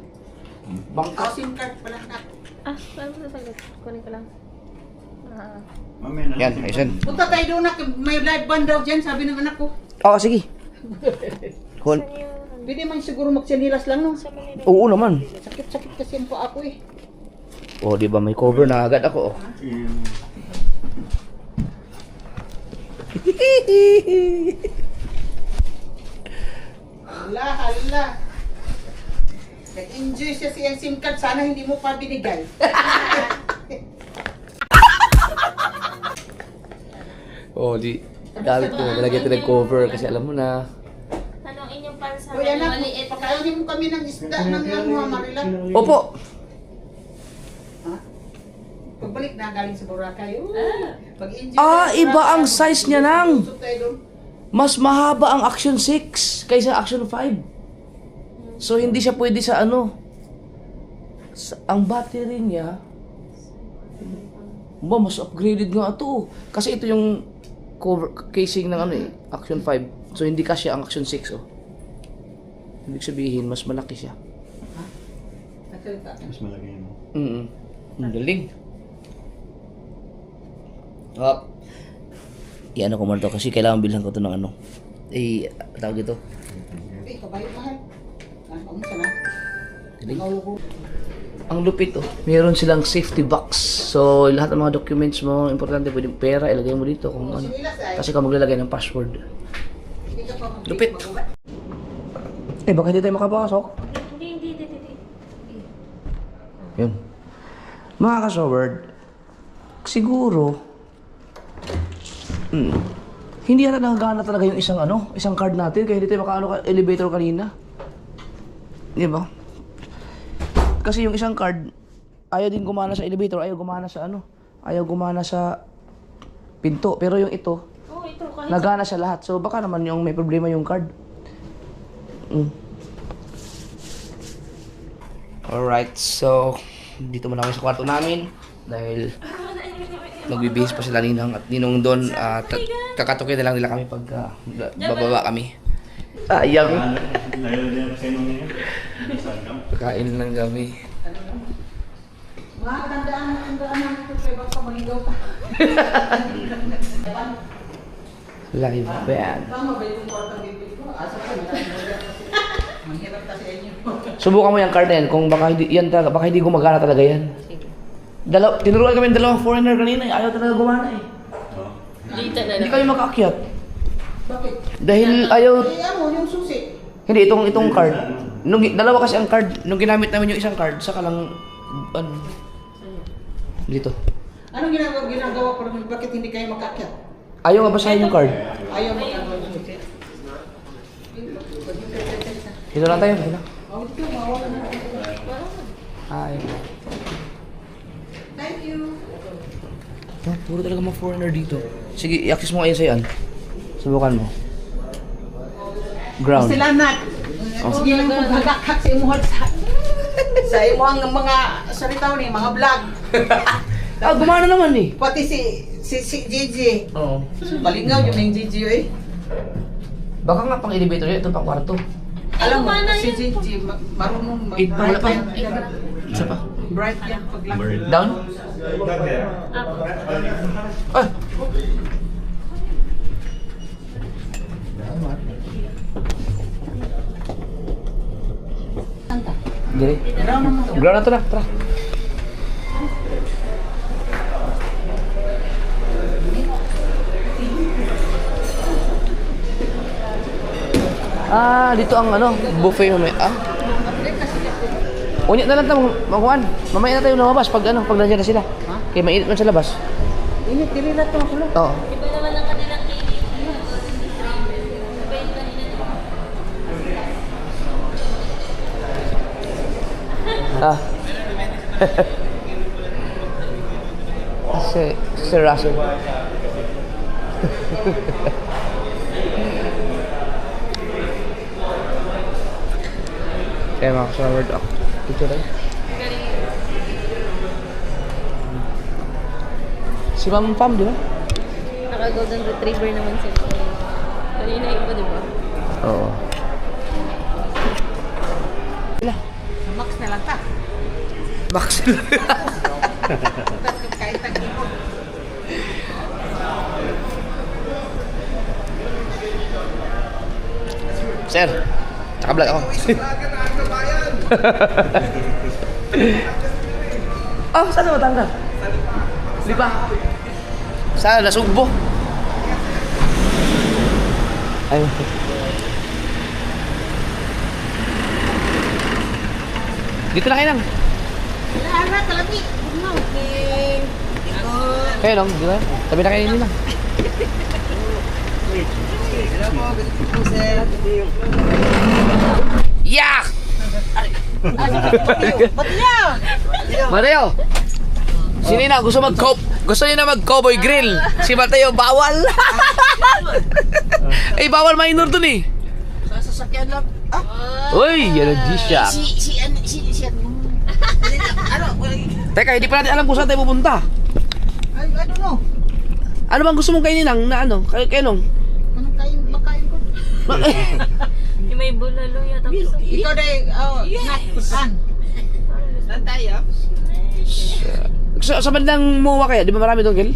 Bankrupt. SIM card pala na. Ah, ano na sagot? Kunin ko lang. Ah. Mamaya na. Yan, ayun. Punta tayo doon na, may live band daw dyan, sabi ng anak ko. Oo, sige. Hold. Pwede man siguro magsinilas lang no. Oo naman. Sakit-sakit kasi ang paa ko eh. Oh, di ba may cover na agad ako, oh. Hala. Nag-enjoy siya sa SIM card, sana hindi mo pa binigay. Oh, di. Dapat ko, malagyan ito ng cover kasi alam mo na. Anong inyong pansa? Kuya na, pakainin mo kami ng isda ng ano ha, Marila. Opo. Ha? Pagbalik na galing sa Boracay. Pag-enjoy. Ah, iba ang size niya nang. Susot tayo doon. Mas mahaba ang Action 6 kaysa Action 5. So, hindi siya pwede sa ano. Ang battery niya, mas upgraded nga ito. Kasi ito yung cover casing ng ano eh, Action 5. So, hindi kasya ang Action 6, oh. Ibig sabihin, mas malaki siya. Nakalita. Mas malaki yun. Ang galing. Ah. Iyan ako muna to kasi kailangan bilhan ko to ng ano. Eh, tawag ito. Eh, kabayo mahal. Kamusta na? Galing. Ang lupit oh. Meron silang safety box. So, lahat ng mga documents mo, importante pwede pera, ilagay mo dito kung ano. Kasi ka maglalagay ng password. Lupit. Eh, baka hindi tayo makapasok? Hindi. Yun. Mga ka-Soward, siguro, hindi yata nagagana talaga yung isang card natin kaya hindi tayo makaano elevator kanina. Di ba? Kasi yung isang card, ayaw din gumana sa elevator, ayaw gumana sa pinto. Pero yung ito, Oh, ito kahit nagana sa lahat. So baka naman yung may problema yung card. Alright, so dito muna kami sa kwarto namin dahil magbibihis pa sila ninang at ninong doon at kakatukin na lang nila kami pag bababa kami. Ayang. Layo din kasi nung yun. Sarap. Kain lang kami. Mga tandaan namin ito kay baka maligaw pa. Live band. Tama ba yung kwartang bibig ko? Asa pa, manghirap kasi inyo. Subukan mo yung card na yan kung baka hindi, yan talaga, baka hindi gumagana talaga yan. Tinuruan kami ng dalawang foreigner kanina eh. Ayaw talaga gumana eh. Oo. Dito na Hindi lang. kami makaakyat. Bakit? Dahil ayaw, Eh ano, yung susi. hindi itong card. Dalawa kasi ang card, nung ginamit namin yung isang card, saka lang, ano, dito. Anong ginagawa ko naman? Bakit hindi kayo makakyat? Ayaw nga basahin yung card. Ayaw magagawa yung susi. Dito lang tayo, dito lang. Oh, ito, mawala na. Hi. Thank you. Oh, puro talaga mga foreigner dito. Sige, i-access mo ngayon sa yan. Subukan mo. Ground. Sila nat. Oh. Sige lang kung hagak-hak sa imuhot sa imuhang mga salitaw ni, mga vlog. Ah, gumana naman eh. Pati si Gigi. Oo. Balingaw yung Gigi eh. Baka nga pang elevator yun, ito pang kwarto. Alam mo, gumana si yun. Gigi, marunong Eight pa, wala pa. yan. Isa pa. Bright yan pag lang. Down? Ah! Dili. Ground naman to. Ground na to na, tara. Ah, dito ang ano, buffet mamaya. Ah? Unya na lang tayo, makuhaan. Mamaya na tayo lumabas pag ano, pag nandiyan na sila. Kaya mainit man sa labas. Init, dili na to. Kulo. Oo. Iba naman ang kanilang kilig. Ah. Si Russell. Kaya mga kasama ako. Picture tayo. Si Ma'am Pam, di ba? Naka-golden retriever naman sila. Kanina iba, di ba? Oo. Sila. Sa Max na lang ta. Max. Kahit tag-ipon. Sir, tsaka vlog ako. Oh, saan na matanggal? Di ba? Saan? Nasugbo? Ay. Dito na kayo lang. Lara, kalami. No, okay. Kayo lang, di ba? Tabi na kayo nila. Yak! Ba't niya? Mateo! Sino na gusto gusto niyo na mag-cowboy grill? Si Mateo bawal. Eh bawal minor dun eh. Sa sasakyan lang. Uy, yan ang G-Shock. Ano? Teka, hindi pa natin alam kung saan tayo pupunta. Ay, ano no? Ano bang gusto mong kainin na ano? Kayo nung? Anong kain, makain ko? Yung may bulalo yata. Ikaw day, nak, saan? Saan tayo? Sa bandang Muwa kaya, di ba marami doon, Gil?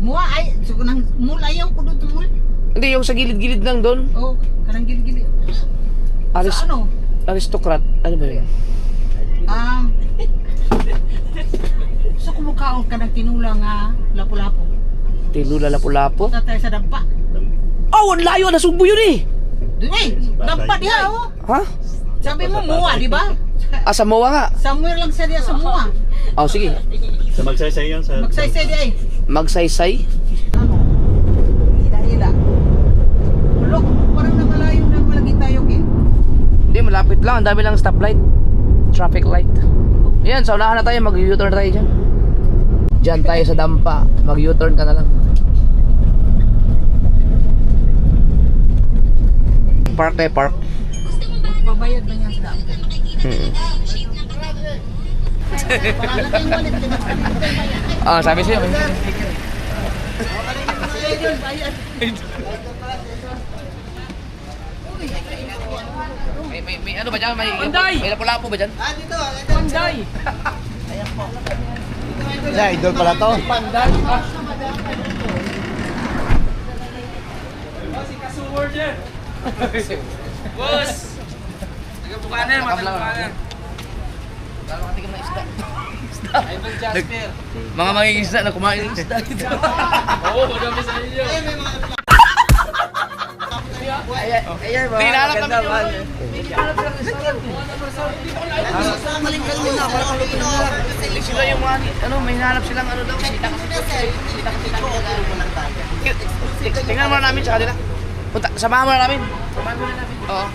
Mua ay, suko nang mul ayaw ko doon mul. Hindi, yung sa gilid-gilid lang doon. Oh, kanang gili-gili. Sa ano? Aristocrat. Ano ba yun? Sa kumukaon ka ng tinula nga lapu-lapu. Tinula lapu-lapu. Sa tayo sa dampa. Oh, ang layo! Nasugbo yun eh! Doon eh, dampa diha oh. Ha? Sabi mo mua, di ba? Ah, sa Muwa nga. Somewhere lang sa diya sa mua. Oh, sige. Sa magsaysay yun sa... Magsaysay di ay. Magsaysay. Ano? Hila-hila. Ulok, parang nakalayo na malagi tayo, Kin. Hindi, malapit lang. Ang dami lang stoplight. Traffic light. Yan, sa unahan na tayo. Mag-U-turn tayo dyan. Dyan tayo sa dampa. Mag-U-turn ka na lang. Park tayo, park. Magbabayad na yan sa dampa. Ah, sabi sa'yo. May ano ba dyan? May lapu-lapu ba dyan? Dito. Panday. idol pala to. Boss! Nagkabukanan, matabukanan. Lalo katikim ng isda. Mga mangingisda na kumain ng isda dito. Oo, dami sa inyo. Ayan, Hindi, nahanap namin yung... Sila yung mga, ano, may hanap silang ano daw. Tingnan mo namin sa kanila. Punta, samahan mo na namin. Oo.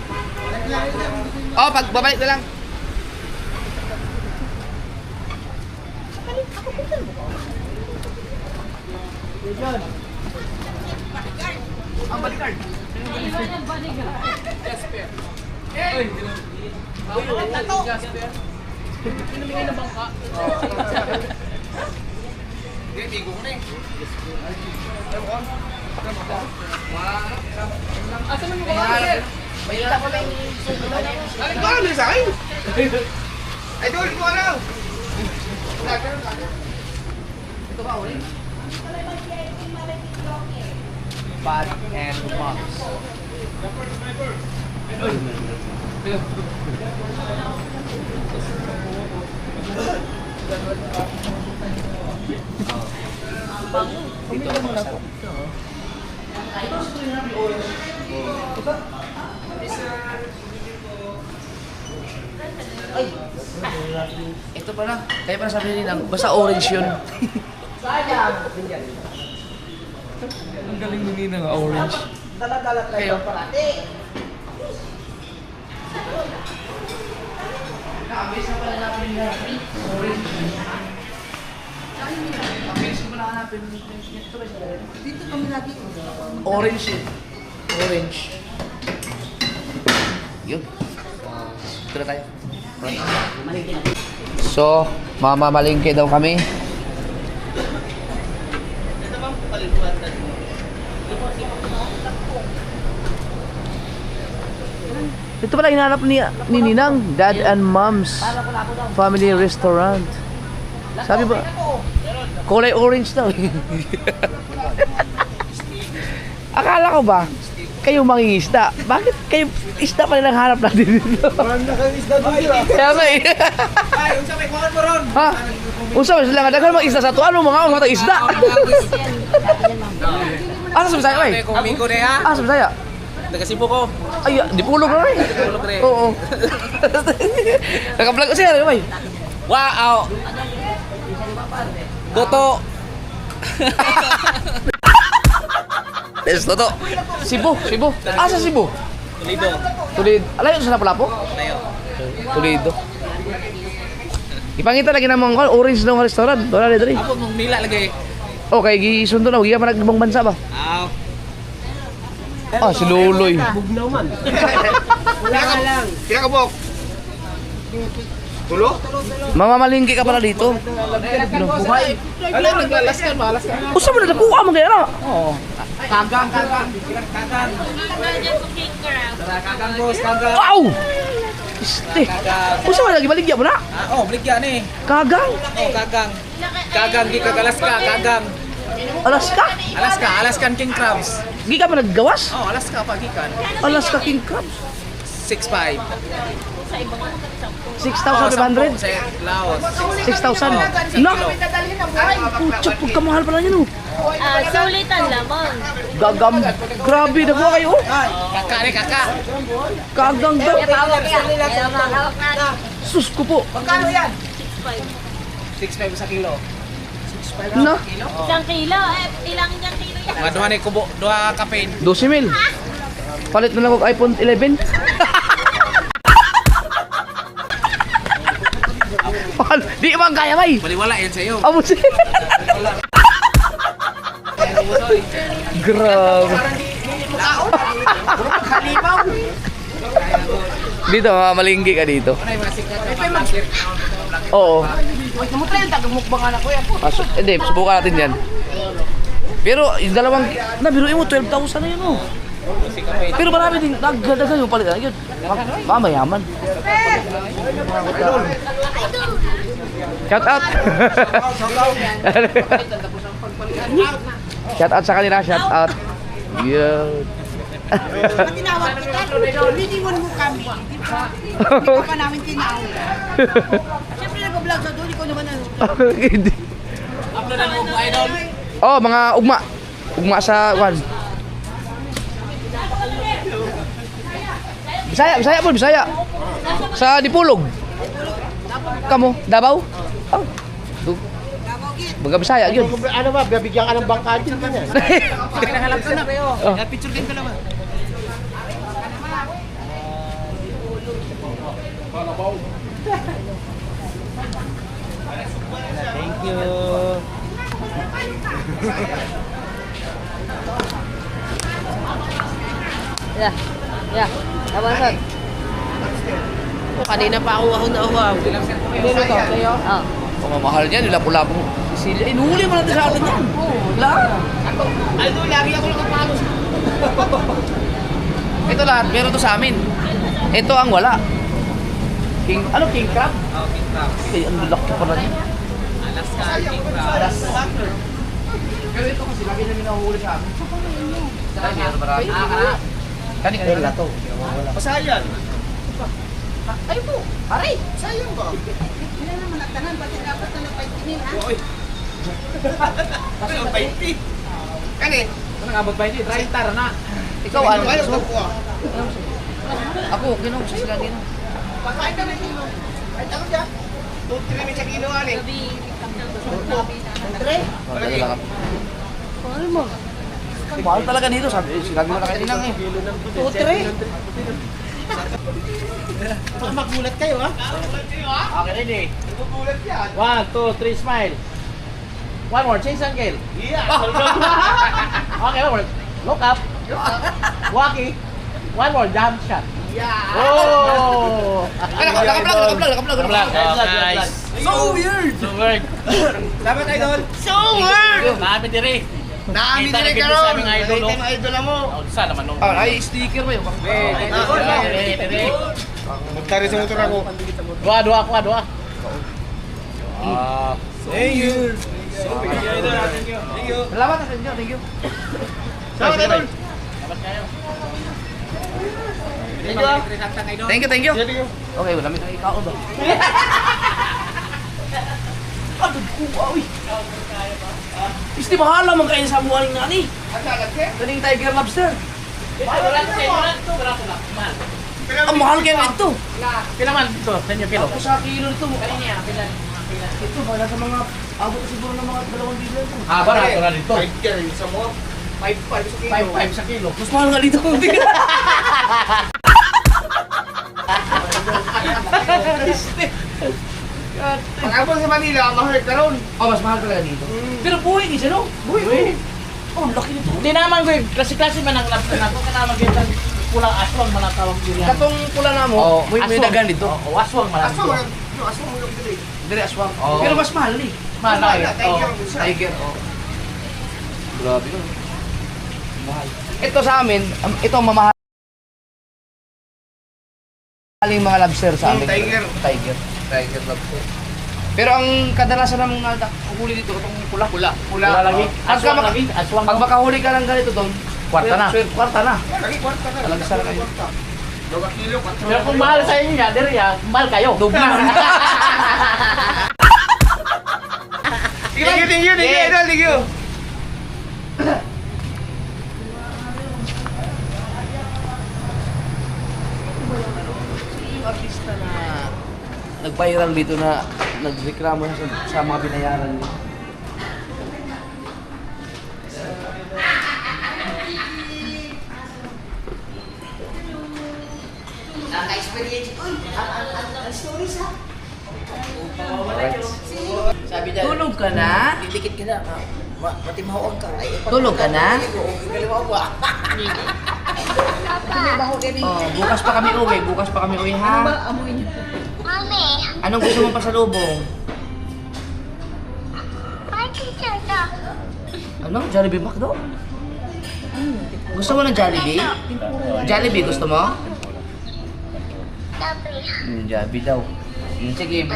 Oo, pag babalik na lang. Ang bodyguard. Bigo ko na eh. Asa mo yung mga may hila pa lang. Ano sa akin? Idol ko ano? Ito ba ulit? Bad and moms. Ito pala, kaya pala sabi nila, basta orange yun. Ang galing ni Nina nga, orange. Kayo? Nakabis na pala natin yung orange. Nakabis ko pala hanapin. Dito kami lagi. Orange yun. Orange. Yun. Ito na tayo. So, mamamalingke daw kami. Ito pala hinahanap ni Ninang, Dad and Mom's Family Restaurant. Sabi ba? Kulay orange daw. Akala ko ba, kayo mangingisda. Bakit kayo isda pa nilang hanap natin dito? Kaya nga eh. Ay, unsa may kuwan mo ron? Ha? Unsa ba sila nga daghan mag isda sa tuan mo mga matang isda. Asa sa Bisaya oy? Kumingo na ya. Asa sa Bisaya? Nagasibo ko. Ay, di pulog na rin. Tulog re. Oo. Naka-vlog kasi ano bay? Wow. Boto. Yes, toto. Cebu. Asa Cebu? Lido. Tulid. Alayo sa Lapu-Lapu? Tayo. Tulido. Ipangita lagi namang orange ng restaurant. Wala dito rin. Ako mong nila lagi. Okay, gisundo na. Huwag pa nagbang bansa ba? Aw. Ah, si Luloy. Kinakabok. Tulo? Mamamalingki ka pala dito. Buhay. Ano naglalas ka, malas ka. Usa mo na nakuha mo kaya na? Oo. Kagang. Kagang boss, kagang. Wow! Este. Usa mo lagi baligya mo na? Oh, bligyan eh. Kagang. Oh, kagang. Kagang di kagalas ka, kagang. Alaska? Alaskan king crabs. Di ka pa naggawas? Oh, Alaska pagikan. Alaska King Crabs. 6.5. 6,500? Sa Laos. 6,000? No! Pucha, pagkamahal pala yun oh. Sulitan lamang. Gagam. Grabe, nagwa kayo oh. Kaka ni kaka. Kagang daw. Sus ko po. Magkano yan? 6.5. 6.5 sa kilo. Na? Isang kilo. Ilang isang kilo yan? Mga duha ni kubo, duha kapin. 12,000. Palit mo lang kong iPhone 11. Di man kaya bay. Baliwala yan sa iyo. Amo si. Grabe. Dito, malinggi ka dito. Oo. Hindi, subukan natin yan. Pero yung dalawang, nabiruin mo, 12,000 na yun oh. Pero marami din, nagdagan yung palitan. Yun, mamayaman. Shout out! Shout out sa kanila, shout out. Yun. Tinawag kita, liningon mo kami. Hindi ka pa namin tinawag. Siyempre nag-vlog sa doon, ikaw naman ano. Hindi. Oh, mga ugma. Ugma sa one. Bisaya po, Bisaya. Sa Dipulog. Kamu, Davao? Oh. Baga Bisaya yun. Ano ba, bibigyan ka ng bangka din ganyan. Pinahalap ka na. Oh. Picture din ka naman. Thank you. Yeah. Yeah. Kabansot. Kanina pa ako na uhaw. Dito to, kayo? Oh. Pamamahal niya, nila-pula po. Sila, inuhuli mo natin sa atin yan. Wala. Ano, lagi ako nakapagos. Ito lahat, meron to sa amin. Ito ang wala. King crab? Oh, king crab. Ay, ang laki pala niya. Alaska king crab. Pero ito kasi lagi namin nahuhuli sa amin. Ay, meron marami. Kanina to. Pasayan. Ay po, aray. Sayang ba? Hindi naman nagtanan, ba't dapat na nagpaitinin, ha? Ano, 20? Kani? Ano nga, magpaitinin? 30 na. Ikaw ano? Ayaw ko po ah. Ako, ginaw sa sila ginaw. Pagkain ka na kilo. Ay, ako dyan. 2-3 sa kilo ani. Dala lang kami. Ano mo? Mahal talaga dito, sabi. Sinabi mo na kanina eh. 2-3. Baka magulat kayo, ha? Okay, ready? Nagugulat yan. 1, 2, 3, smile. One more, change angle. Yeah. Okay, one more. Look up. Walkie. One more, jump shot. Yeah. Oh! Naka-vlog. Nice. So weird. So weird. Dapat idol. So weird! Nami diri. Nami Kita din na ka gid ron. sa aming idol, Nakita oh. yung idol mo. Oh, sana man nung. Ay, sticker ba yun? Diri. Magtari sa motor ako. Dua ako. Thank you. So weird idol. Thank you. Salamat sa inyo, thank you. Salamat idol. Salamat kayo. Thank you. Thank you. Okay, wala may ikaw ba? Ano ko ba, uy? Isti mahala man kayo sa buwan ng nani. Kaning tiger lobster. Ang mahal kayo ito. Pila man ito? Sa inyo kilo? Ako sa kilo nito. Ito, para sa mga abot siguro ng mga 2 kilo ito. Ah, barato na dito. 5 ka rin sa mo. 5 sa kilo. 5 sa kilo. Mas mahal nga dito. Pag abang sa Manila, mahal ka ron. Oh, mas mahal talaga dito. Pero buhay din siya, no? Uy. Oh, laki nito. Hindi naman ko, klase-klase man ang lobster na ako. Kaya naman kita pulang aswang man ang tawag diri. Katong pula na mo, may dagan dito. Oo, aswang man. Aswang mo yung dili. Dire aswang. Oo. Pero mas mahal ni. Malay. Tiger. Tiger, oh. Grabe yun. Mahal. Ito sa amin, ito ang mamahal. Maling mga lobster sa amin. Tiger. Tiger lobster. Pero ang kadalasan ng mga huli dito, itong pula. Pula lagi. Pagka Aswang lagi. Aswang. Pag makahuli ka ng ganito doon, Kwarta na. Kwarta na. Lagi kwarta na. Talagang sarap kayo. 2 kilo. Pero kung mahal sa inyo niya, diri ya, mahal kayo. Doble. Thank you, idol. Thank you. Yung artista na nag-viral dito na nagreklamo sa mga binayaran niya. Naka-experience ko. Ang stories ha. Sabi niya, Tulog ka na? didikit ka na. Mati mahawag ka. Tulog ka na? Kaliwa ko ah. Oh, bukas pa kami uwi, ha? Mami, Anong gusto mong pasalubong? ay teacher ka. Ano? Jollibee McDo? Gusto mo ng Jollibee? Jollibee gusto mo? Sabi. Jollibee daw. Sige.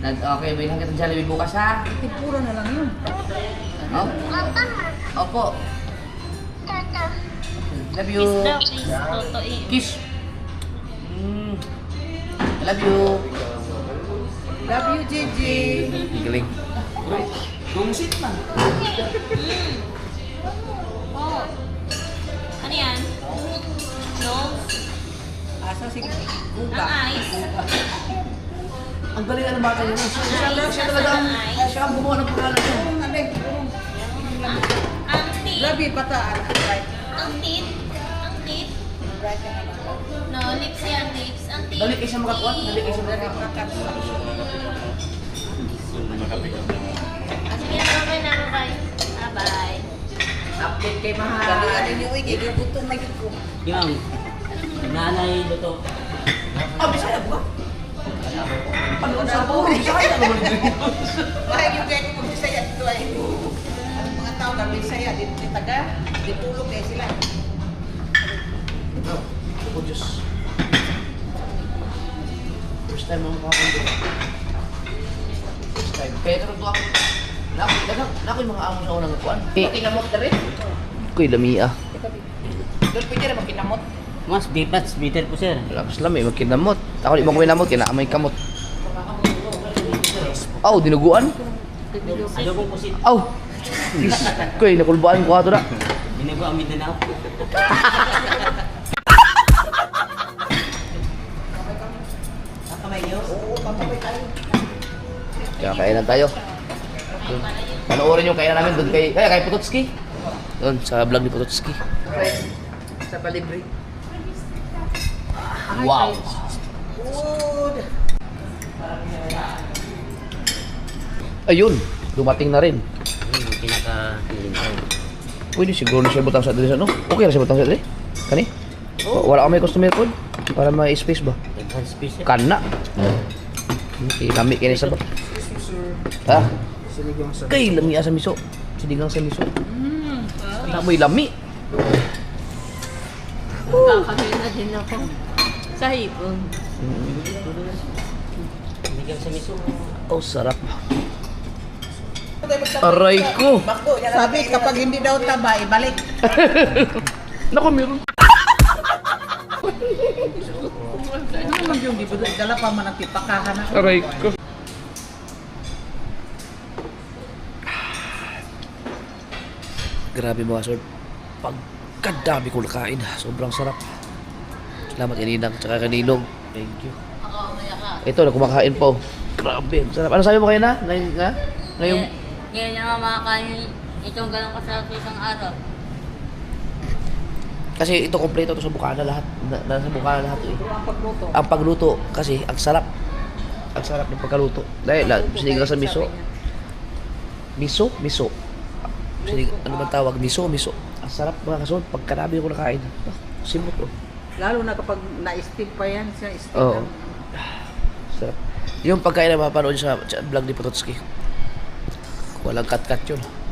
Okay, bilhan kita ng Jollibee bukas ha. Tempura na lang yun. Oh? Mama. Opo. Tata. Love you. Kiss daw, kiss. Totoo Kiss. Love you. Love you, Gigi. Galing. Tungsit man. Oh. Ano yan? Nose? Asa si Ang Guga. eyes? Ang galing ng bata niya. Siya talaga ang siya ang gumawa ng pangalan niya. Ang teeth? Labi pata. Right. Ang teeth? Ang teeth? No, lips yan, lips. Ang teeth? Dali kayo siya makakuha. Dali kayo siya makakuha. Sige na, bye na, bye. Bye. Update kay Mahal. Dali niyo iki gibutong na gid ko. Yung nanay luto. Ah, Bisaya ba? Ano sa po? Bisaya naman. Mahal yung kaya ko Bisaya dito ay. Ang mga tao na Bisaya dito ni taga, ditulog kay sila. Oh, Diyos. First time mo makakundi. First time. Kaya ito ako. Nakoy mga amo sa unang kuan. Kinamot na rin. Kuy lami ah. Doon pwede na makinamot. Mas bitter po sir. Lakas lami magkinamot. Ako di mo kuminamot kinaamoy kamot. Aw, dinuguan. Adobong pusit. Aw. Kuy nakulbaan ko ato na. Binago ang Mindanao. Kamay niyo? Kaya kainan tayo. Doon. Panoorin yung kainan namin doon kay Pototski. Doon sa vlog ni Pototski. Sa palibre. Wow. Good. Ayun, dumating na rin. Yung pinaka-feeling ko. Pwede siguro na siya butang sa dili sa no? Okay na siya butang sa dili? Kani? Wala ka may customer code? Para may space ba? Naghan space sir. Kana. Okay, lami kini sa ba? Ha? Kay lami sa miso. Sinigang sa miso. Tamoy lami. Kakain na din ako. Sa hipon. Bigyan sa miso. Oh, sarap. Aray ko. Sabi kapag hindi daw taba, ibalik. Nako, meron. Ano naman yung di ba dala pa man ang tipakahan na. Aray ko. Grabe mga sir. Pagkadami ko nakain. Sobrang sarap. Salamat Ininang tsaka kaninong. Thank you. Ito, na kumakain po. Grabe. Sarap. Ano sabi mo kayo na? Ngayong... Kaya naman makakain itong ganang kasarap sa isang araw. Kasi ito kompleto to sa Bukana lahat. Nasa Bukana lahat eh. Ang pagluto. Ang pagluto kasi ang sarap. Ang sarap ng pagkaluto. Dahil sinigang sa miso. Miso. Ano man tawag? Miso. Ang sarap mga kasunod. Pagkarami ko nakain. Simot oh. Lalo na kapag na-steam pa yan, siya steam. Oo. Sarap. Yung pagkain na mapanood sa vlog ni Pototski. Walang cut-cut yun.